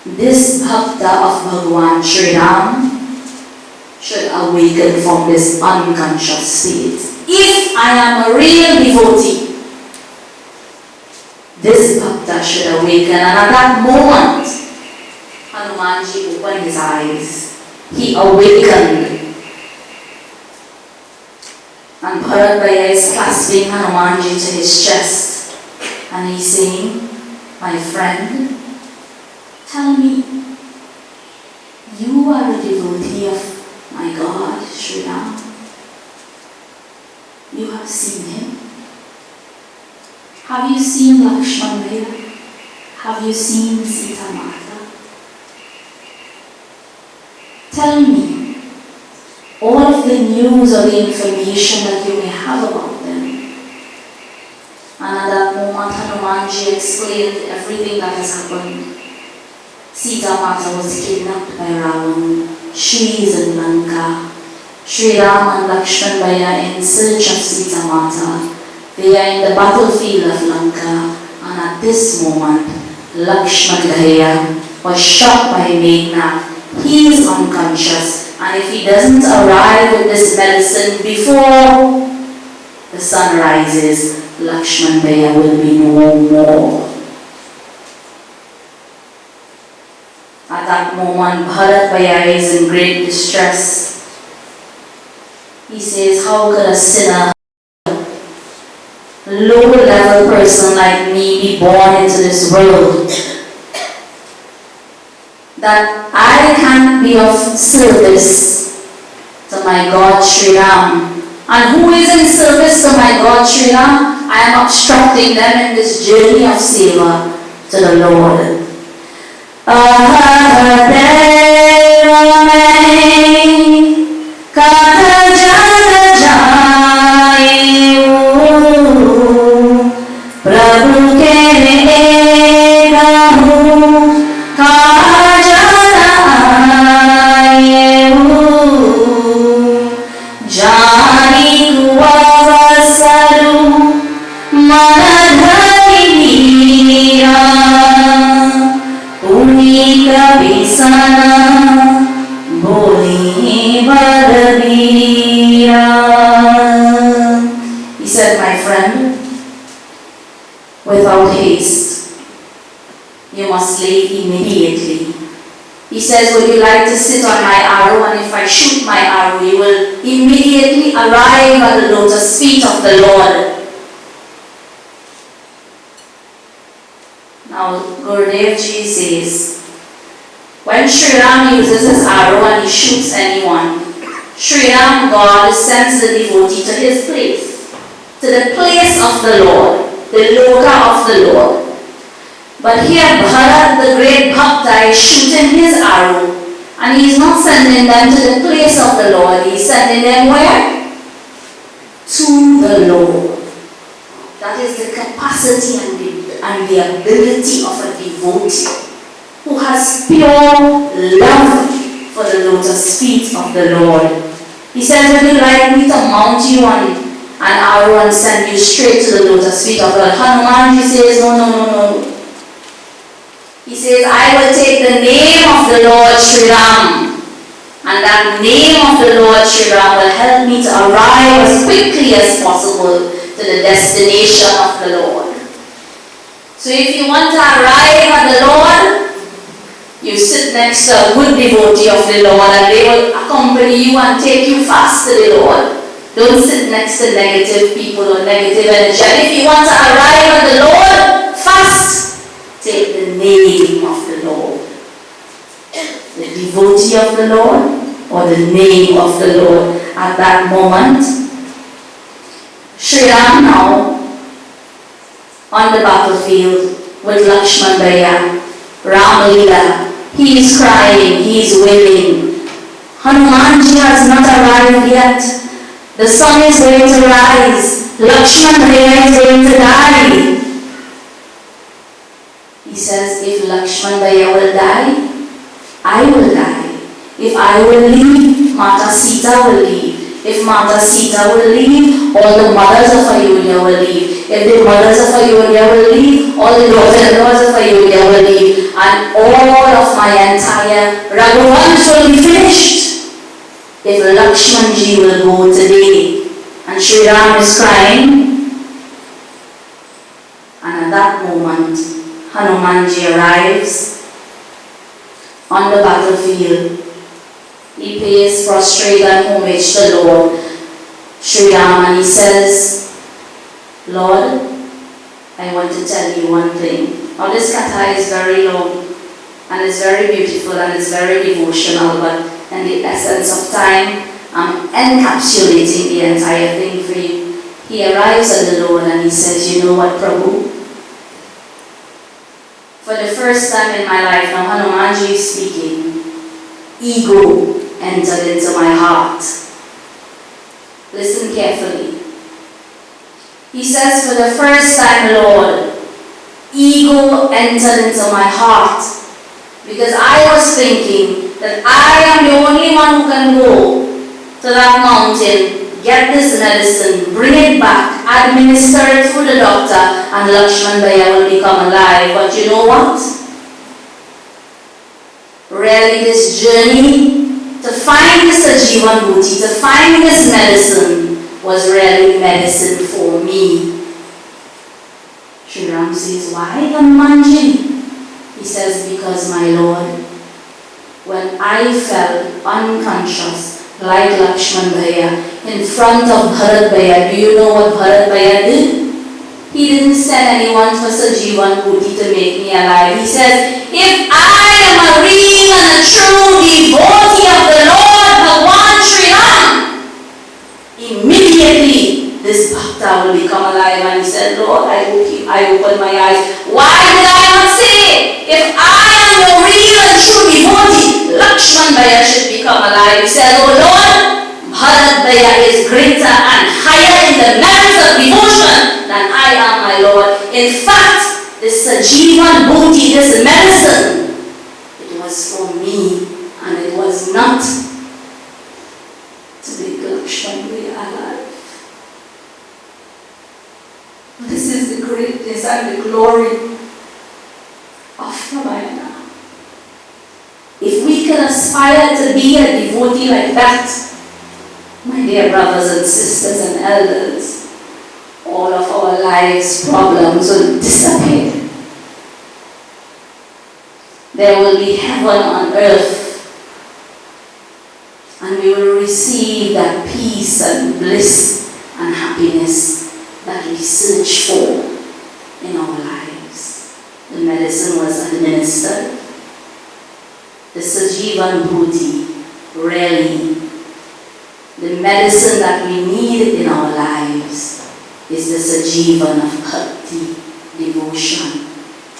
this bhakta of Bhagwan Shri Ram should awaken from this unconscious state. If I am a real devotee, this bhakta should awaken." And at that moment, Hanumanji opened his eyes. He awakened. And Bharat Bhaiya is clasping Hanumanji to his chest. And he's saying, my friend, tell me, you are a devotee of my God, Shri Ram. You have seen him. Have you seen Lakshman Bhaiya? Have you seen Sita Mata? Tell me all of the news or the information that you may have about them. And at that moment, Hanumanji explained everything that has happened. Sita Mata was kidnapped by Ravan. Shri is in Lanka. Shri Ram and Lakshman Bhaiya in search of Sita Mata. They are in the battlefield of Lanka. And at this moment, Lakshman Bhaiya was shot by Meghnad. He is unconscious. And if he doesn't arrive with this medicine before the sun rises, Lakshman Bhaiya will be no more. At that moment, Bharat Bhaiya is in great distress. He says, how could a sinner, low-level person like me be born into this world? That I can't be of service to my God Shri Ram. And who is in service to my God Shri Ram? I am obstructing them in this journey of seva to the Lord. He said, my friend, without haste, you must leave immediately. He says, would you like to sit on my arrow, and if I shoot my arrow, you will immediately arrive at the lotus feet of the Lord. Now, Gurudev Ji says, when Shri Ram uses his arrow and he shoots anyone, Shri Ram, God, sends the devotee to his place, to the place of the Lord, the loka of the Lord. But here Bharat, the great Bhakta, is shooting his arrow, and he is not sending them to the place of the Lord. He is sending them where? To the Lord. That is the capacity and the ability of a devotee who has pure love for the lotus feet of the Lord. He says, would you like me to mount you on an arrow and send you straight to the lotus feet of the Lord? Hanumanji says, no, no, no, no. He says, I will take the name of the Lord Shri Ram, and that name of the Lord Shri Ram will help me to arrive as quickly as possible to the destination of the Lord. So if you want to arrive at the Lord, you sit next to a good devotee of the Lord, and they will accompany you and take you fast to the Lord. Don't sit next to negative people or negative energy. And if you want to arrive at the Lord fast, take the name of the Lord. The devotee of the Lord or the name of the Lord. At that moment, Shri Ram now on the battlefield with Lakshman Bhaiya, Ram Leela. He is crying, he is wailing. Hanumanji has not arrived yet. The sun is going to rise. Lakshman Bhaiya is going to die. He says, if Lakshman Bhaiya will die, I will die. If I will leave, Mata Sita will leave. If Mata Sita will leave, all the mothers of Ayodhya will leave. If the mothers of Ayodhya will leave, all the daughters of Ayodhya will leave. And all of my entire Raghuvans will be finished. If Lakshmanji will go today. And Shri Ram is crying. And at that moment, Hanumanji arrives on the battlefield. He pays prostrate and homage to the Lord. Shri and he says, Lord, I want to tell you one thing. Now this katha is very long and it's very beautiful and it's very devotional, but in the essence of time, I'm encapsulating the entire thing for you. He arrives at the Lord and he says, you know what, Prabhu? For the first time in my life, now Hanumanji is speaking, ego entered into my heart. Listen carefully. He says, for the first time, Lord, ego entered into my heart. Because I was thinking that I am the only one who can go to that mountain, get this medicine, bring it back, administer it through the doctor, and Lakshman Bhaiya will become alive. But you know what? Really, this journey to find this Ajivan Bhuti, to find this medicine, was really medicine for me. Shri Ram says, why Hanumanji? He says, because my Lord, when I fell unconscious, like Lakshman Bhaiya, in front of Bharat Bhaiya, do you know what Bharat Bhaiya did? He didn't send anyone for Sajivan Bhuti to make me alive. He says, if I am a real and a true devotee of the Lord, Bhagwan Shri Ram, immediately this bhakta will become alive. And he said, Lord, I opened my eyes. Why did I not say, if I am a real and true devotee, Lakshman Bhaiya should become alive? He said, oh Lord, Bharat Bhaiya is greater and higher in the merits of devotion than I am, my Lord. In fact, this Sajivan Bhuti, this medicine, it was for me and it was not to make Lakshman Bhaiya alive. This is the greatness and the glory of Ramayana. If we can aspire to be a devotee like that, my dear brothers and sisters and elders, all of our lives' problems will disappear. There will be heaven on earth, and we will receive that peace and bliss and happiness that we search for in our lives. The medicine was administered. The Sajivan Bhuti, really, the medicine that we need in our lives is the Sajivan of bhakti, devotion,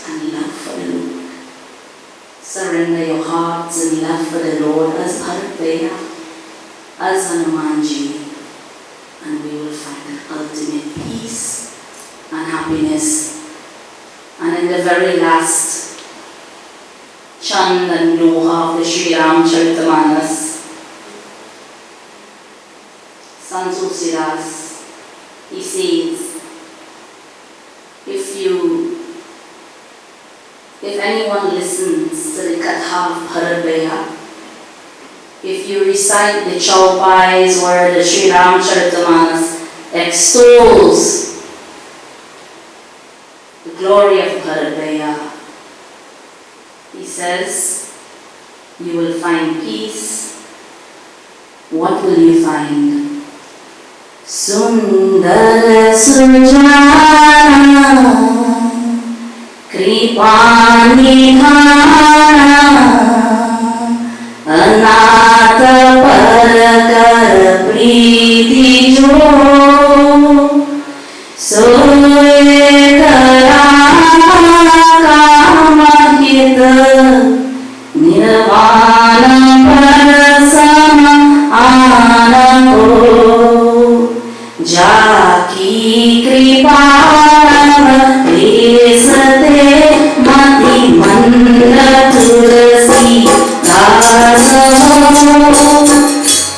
and love for the Lord. Surrender your hearts in love for the Lord as Bharat Bhaiya, as Hanumanji, and we will find ultimate peace and happiness. And in the very last Chand and Doha of the Shri Ramcharitamanas, Sant Tulsidas, he says, if anyone listens to the Katha of Bharat Bhaiya, if you recite the Chaupais where the Shri Ramcharitamanas extols the glory of Bharat Bhaiya, he says, you will find peace. What will you find? Sundar Sujana Kripa Nidhana Anata Parakar Priti Jo Soye Nirvana Parasama Anako Jaki Kripa Esate Mati Mandra Tulasi Daso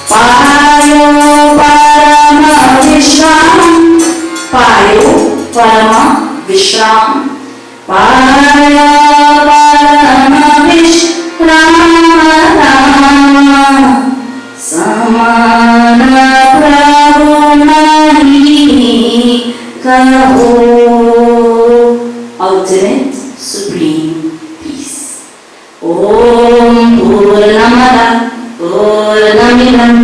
Payo Parama Vishram Payo Parama Vishram Payo Parama Samana Prabhu Nahi Kaho. Ultimate supreme peace. Om Purnamada Purnamidam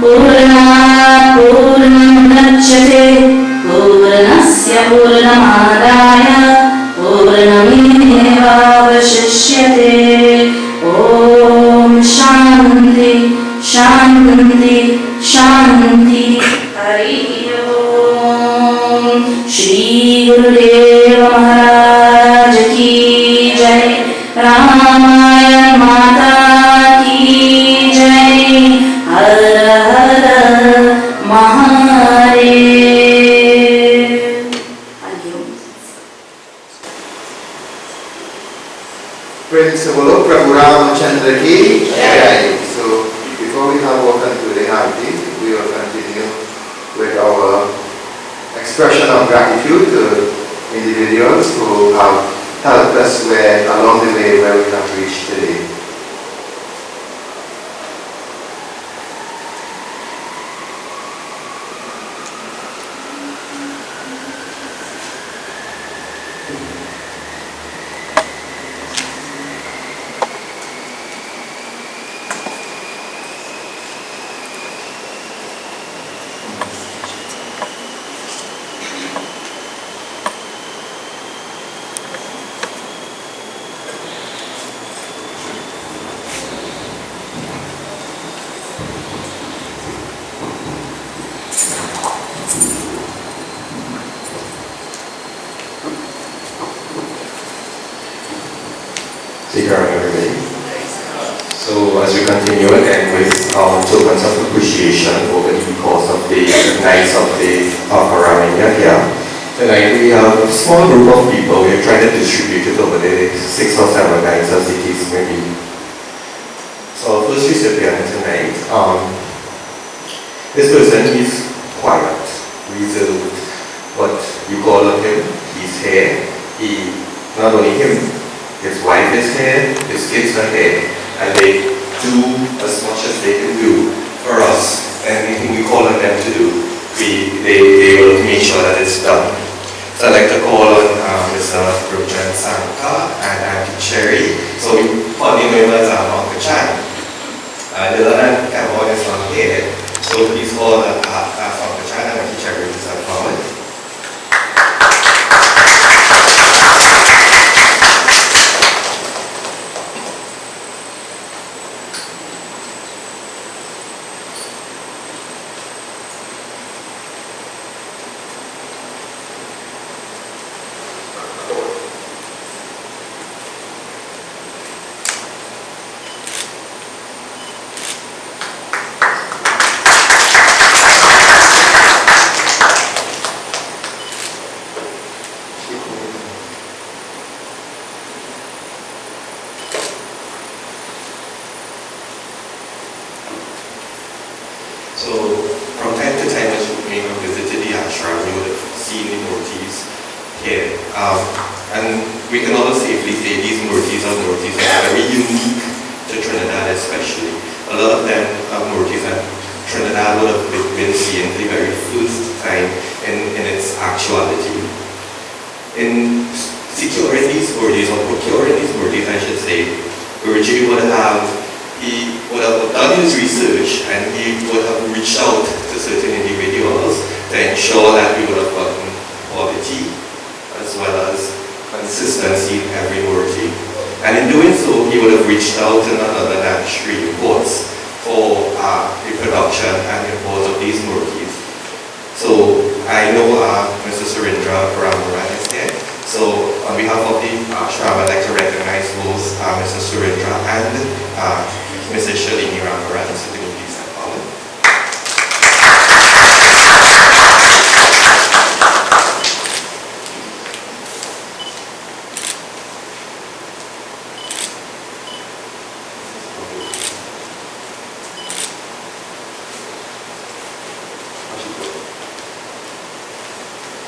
Purnat Purnamidam पूर्णमुदच्यते पूर्णस्य पूर्णमादाय पूर्णमेवावशिष्यते ॐ शान्ति शान्ति शान्ति हरिः ॐ श्री गुरुदेव महाराज की जय रामायण माता की जय हर हर Mahadev Hariom Praise the Lord, Prabhu Ramachandra ki jai. So, before we have our concluding aarti, we will continue with our expression of gratitude to individuals who have helped us along the way where we have reached today. Everybody. So as we continue again with tokens of appreciation over the course of the nights of the Ramayan Yagya, tonight we have a small group of people. We are trying to distribute it over the 6 or 7 nights as it is maybe. So our first recipient tonight, this person is quiet, reserved, but you call on him, he's here. Not only him, his wife is here, his kids are here, and they do as much as they can do for us. Anything we call on them to do, they will make sure that it's done. So I'd like to call on Mr. Rujan Sanka and Auntie Shri. So we probably know him as Uncle Chan. The other one is not here. So please call on Uncle Chan and Auntie Shri to start forward. So, from time to time, as you may have visited the Ashram, you would have seen the murtis here. And we can all safely say these murtis are very unique to Trinidad especially. A lot of them are murtis that Trinidad would have been seeing for the very first time in its actuality. In securing these murtis, or procuring these murtis, I should say, Guruji he would have done his research and he would have reached out to certain individuals to ensure that we would have gotten quality as well as consistency in every murti. And in doing so, he would have reached out to none other than Shri Imports for the production and import of these murtis. So I know Mr. Surendra Ramayan is here. So on behalf of the Ashram, I'd like to recognize both Mr. Surendra and Mrs. Shri Ramayan. So can you please step forward?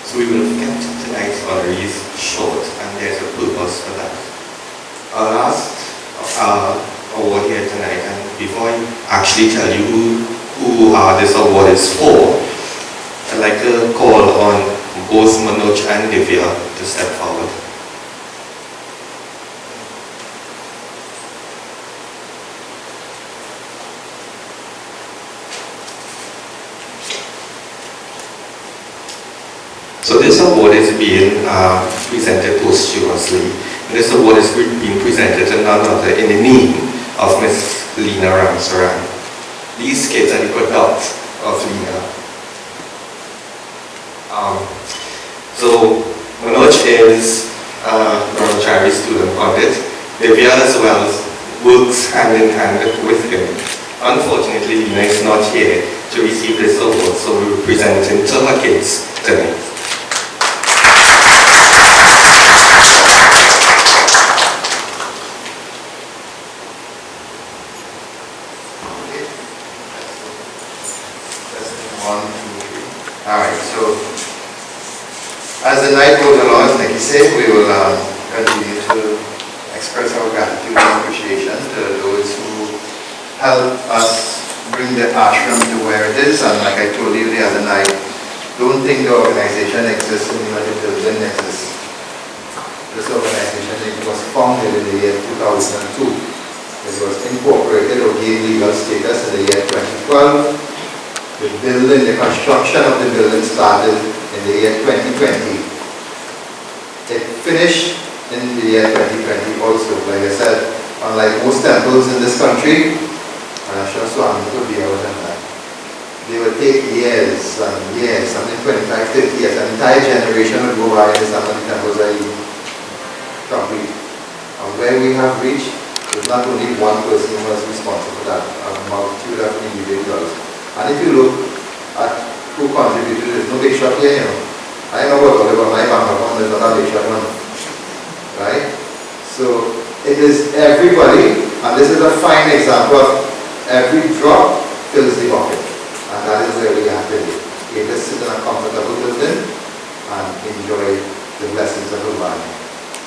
So we will have kept tonight's honorees short, and there's a purpose for that. Our last award here tonight, and before I actually tell you who this award is for, I'd like to call on both Manoj and Divya to step forward. So this award is being presented posthumously. This award is being presented to none other in the name of Miss Lena Ramsaran. These kids are the product of Lena. So Manoj is a Brahmachari student Pundit. Divya as well works hand in hand with him. Unfortunately, Lena is not here to receive this award, so we will present it to her kids tonight. Alright, so as the night goes along, as Nikki said, we will continue to express our gratitude and appreciation to those who help us bring the ashram to where it is. And like I told you the other night, don't think the organization exists only when the building exists. This organization, it was founded in the year 2002. It was incorporated or gained legal status in the year 2012. The construction of the building started in the year 2020. It finished in the year 2020 also. Like I said, unlike most temples in this country, and I'm sure Swami could be out than that, they would take years and years, something 25, 50 years, an entire generation would go by and some of the temples are even complete. And where we have reached, there's not only one person who was responsible for that, a multitude of individuals. And if you look at who contributed, there's no big shot here, you know. I know what all about my bank account, there's not a big shot one. Right? So it is everybody, and this is a fine example of every drop fills the bucket. And that is where we have to be. We just sit in a comfortable building and enjoy the blessings of the Lord.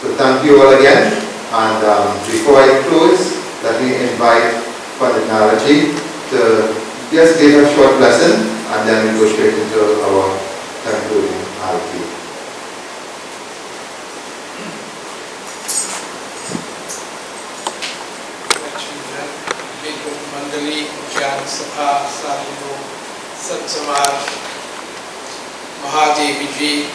So thank you all again. And before I close, let me invite Pundit Naraji to just give a short lesson, and then we go straight into our concluding arati. Mandali, Jyan Sabha, Sadhu, Sant Samaj, Mahadevi ji,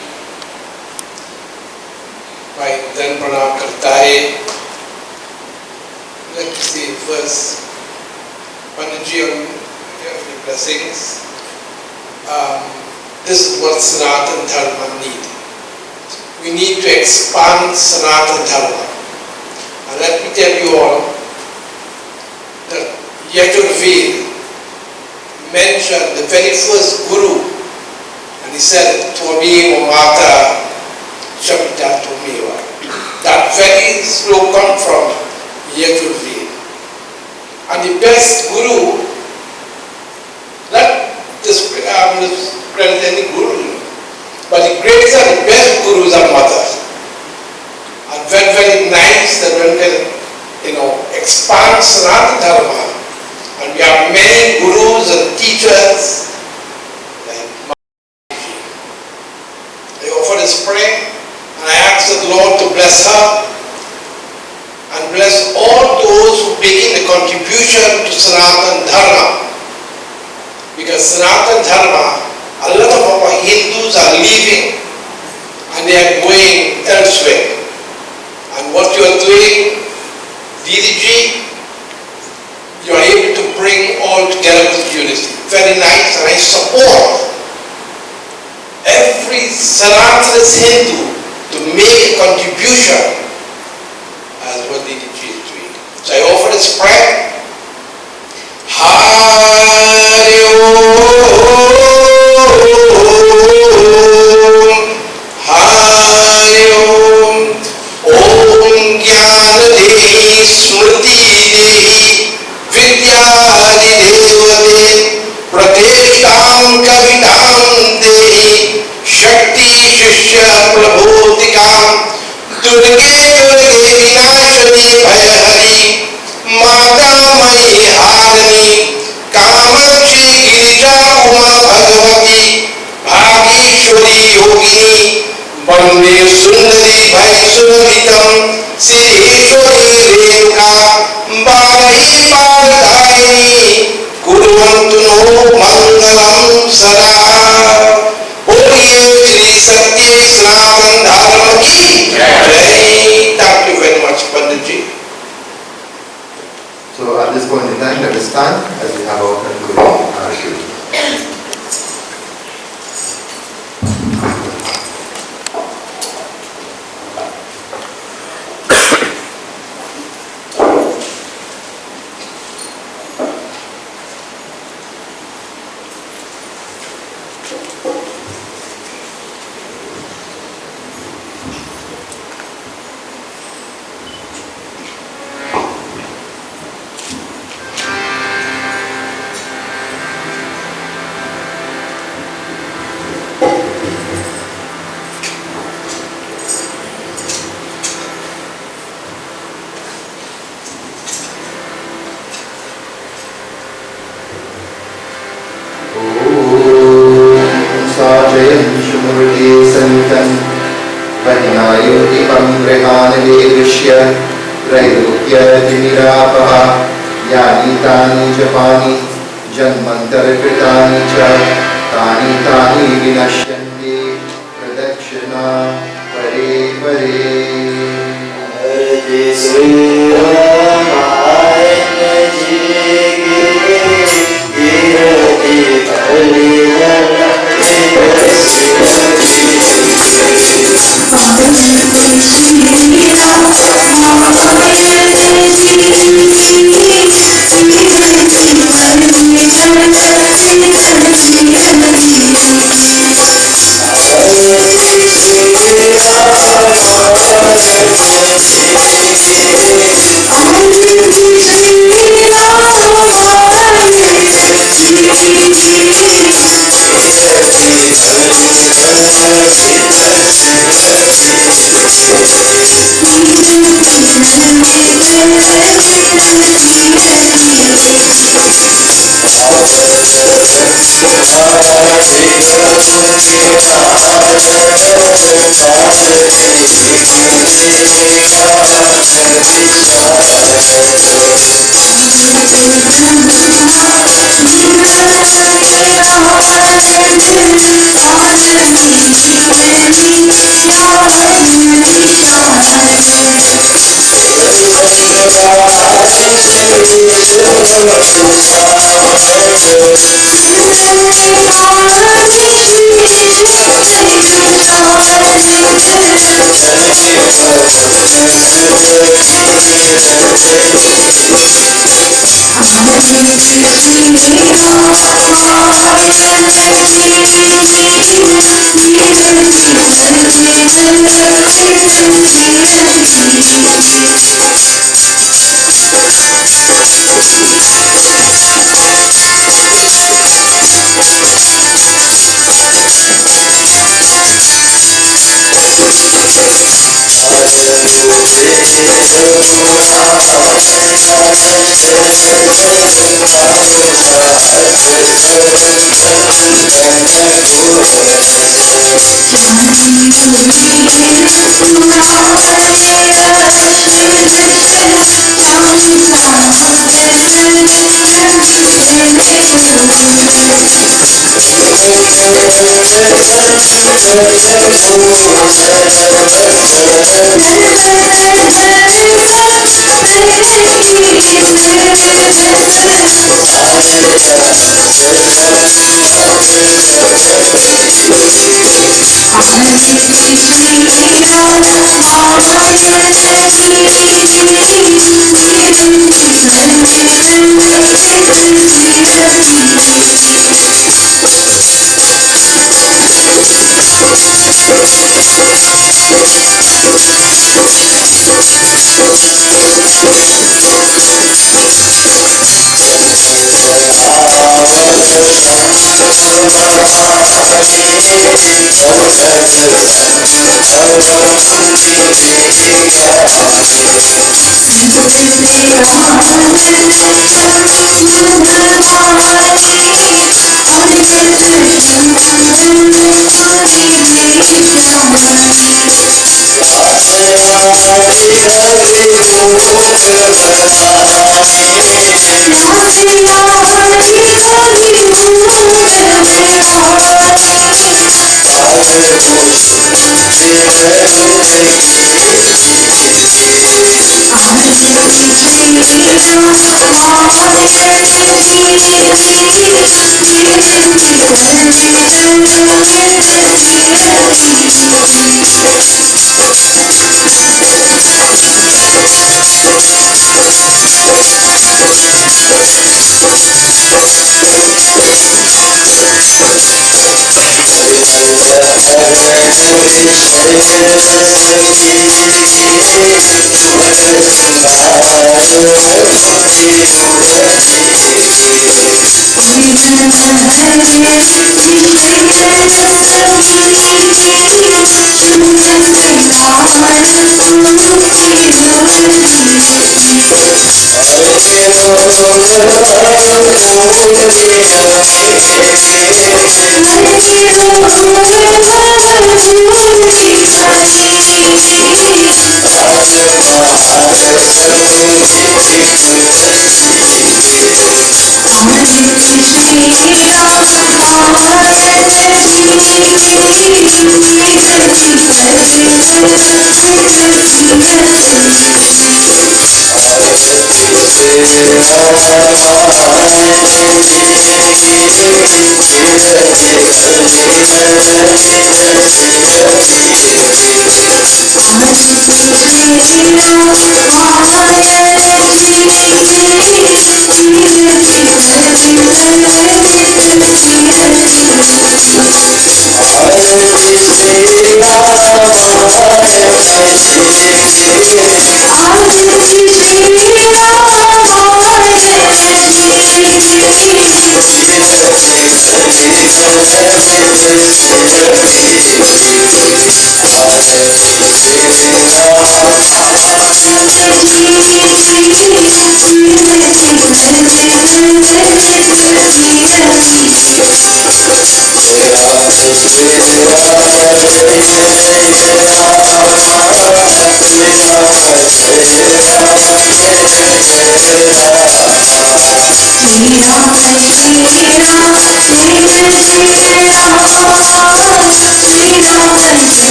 भाई धन प्रणाम करता है. Let me say first, Pandit ji, on your blessings. This is what Sanatana Dharma need. We need to expand Sanatana Dharma. And let me tell you all that Yagya mentioned the very first Guru, and he said, Tvami Mata Shabda Tvameva. That very slow come from Yagya. And the best Guru, not this any Guru, but the greatest and the best Gurus are mothers. And very, very nice that when we expand Sanatana Dharma, and we have many Gurus and teachers like Maharaj. I offer this prayer, and I ask the Lord to bless her and bless all those who making the contribution to Sanatana Dharma. Because Sanatana Dharma, a lot of our Hindus are leaving and they are going elsewhere. And what you are doing, Didi, you are able to bring all together with unity. Very nice, and I support every Sanatana Hindu to make a contribution as what Didi is doing. So I offer this prayer. Hari Om, Om Jnana Dehi Smriti Dehi Vidyadi Devate Prateshtam Kavitam Dehi Shakti Shishya Prabhutikam Durge Durge Vinashani Bhayahari Mata Mahi Harani Kamakshi Girija Uma Bhagavati Bhagishwari Yogini Bande Sundari Bhaisuravitam Siddheshwari Renuka Balahi Baladayini Guruvantu No Mangalam Sada Boliye Shri Satya सन्तन् वहिनायुतिपं गृहानले दृश्य त्रैलोक्यतिमिरापः यानि तानि जपानि जन्मन्तरकृतानि च तानि तानि विनश्यन्ति प्रदक्षिणा परे परे। श्री रामायण जी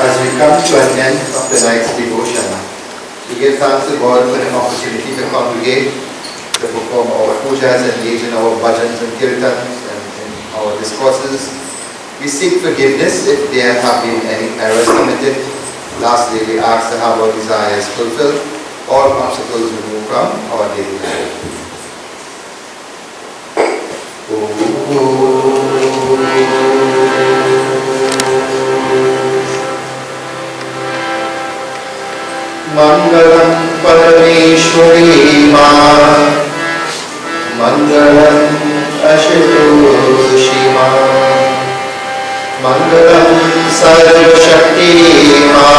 As we come to an end of the night's devotion, we give thanks to God for an opportunity to congregate, to perform our pujas, engage in our bhajans and kirtans and in our discourses. We seek forgiveness if there have been any errors committed. Lastly, we ask to have our desires fulfilled, all obstacles removed from our daily life. Mangalam Parameshwari Ma, Mangalam Ashitoshi Ma, Mangalam Sarva Shakti Ma,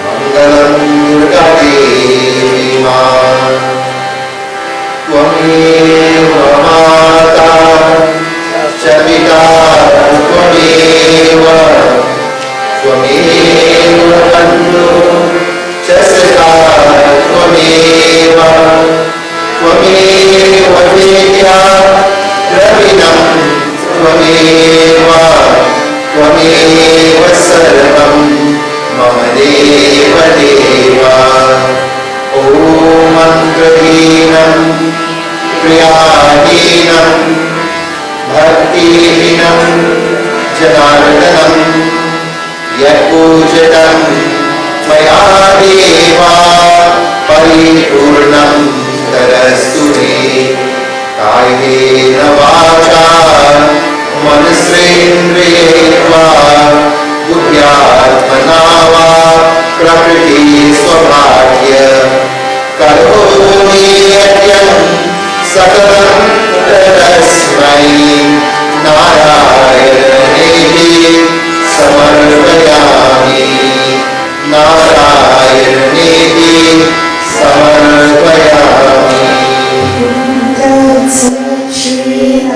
Mangalam Durga Devi Ma, Tvameva Mata Chavita Tvameva Tvameva Bandhu Chasika Tvameva Tvameva Vidya Dravinam Tvameva Tvameva Sarvam Mama Deva Deva Om Mantrahinam Priyahinam Bhaktihinam Janardanam Yapujatam Maya Deva Paripurnam Tarastuni Kayena Vacha Manasrendriyetva Buddhyatmana va Prakriti Swabhagya Karoni Yatyam Sakalam Tarasmai Narayaneti Samarpayami Narayaneti Samarpayami Shri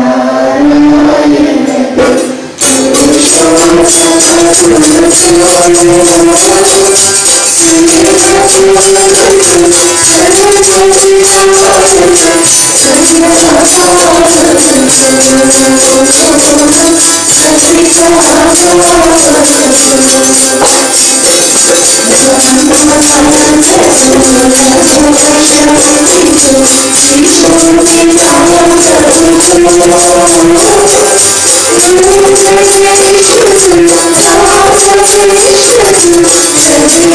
Shri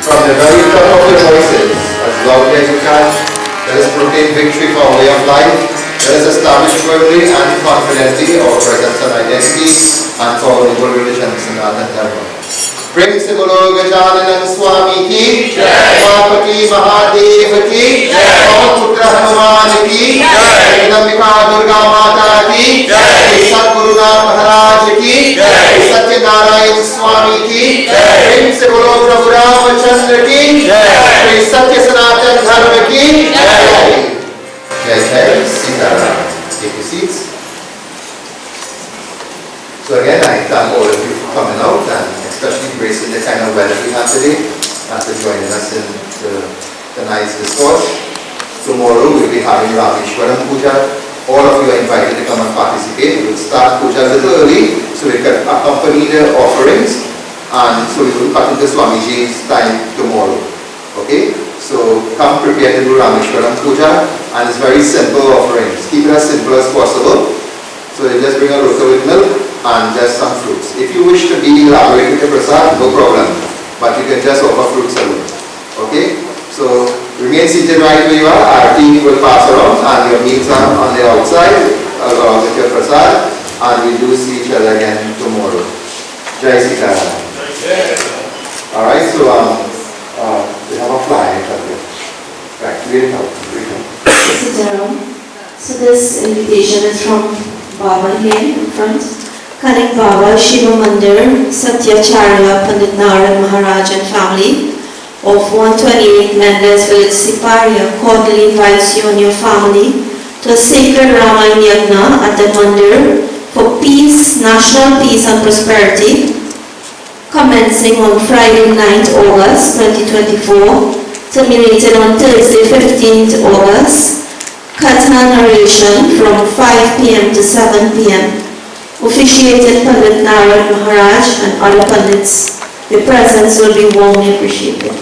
From the very top of your voices, as loudly as you can, let us proclaim victory for our way of life. Let us establish firmly and confidently our presence and identity and for our noble religions in earth and heaven. Principal Gajananam Swami ki, Gopati Mahadev ki, Putra Hanuman ki, Nambika Durga Mata ki, Satguru Maharaj ki, Satyanarayan Swami ki, Principal Prabhu Ramachandra ki, Satya Sanatan Dharma ki, Jai Jai Sitaram. Take your seats. So again, I thank all of you for coming out and especially embracing the kind of weather we have today and for joining us in tonight's discourse. Tomorrow we'll be having Rameshwaram Puja. All of you are invited to come and participate. We will start Puja a little early so we can accompany the offerings and so we will cut into Swamiji's time tomorrow. Okay? So come prepared to do Rameshwaram Puja and it's very simple offerings. Keep it as simple as possible. So you just bring a local with milk and just some fruits. If you wish to be elaborate with the prasad, no problem. But you can just offer fruits alone. Okay? So remain seated right where you are. Our team will pass around and your meals are on the outside along with your prasad. And we do see each other again tomorrow. Jai Sitaram. Alright, so we have a flyer here. Right, read it out. Sitaram. So this invitation is from Baba here in front. Kanik Baba, Shiva Mandir, Satyacharya, Pundit Vishnu Maharaj and family of 128 Mendes Village, Siparia, cordially invites you and your family to a sacred Ramayan Yagya at the Mandir for peace, national peace and prosperity, commencing on Friday 9th August 2024, terminated on Thursday 15th August. Katha narration from 5 p.m. to 7 p.m. Officiated Pundit Vishnu Maharaj and other Pundits. Your presence will be warmly appreciated.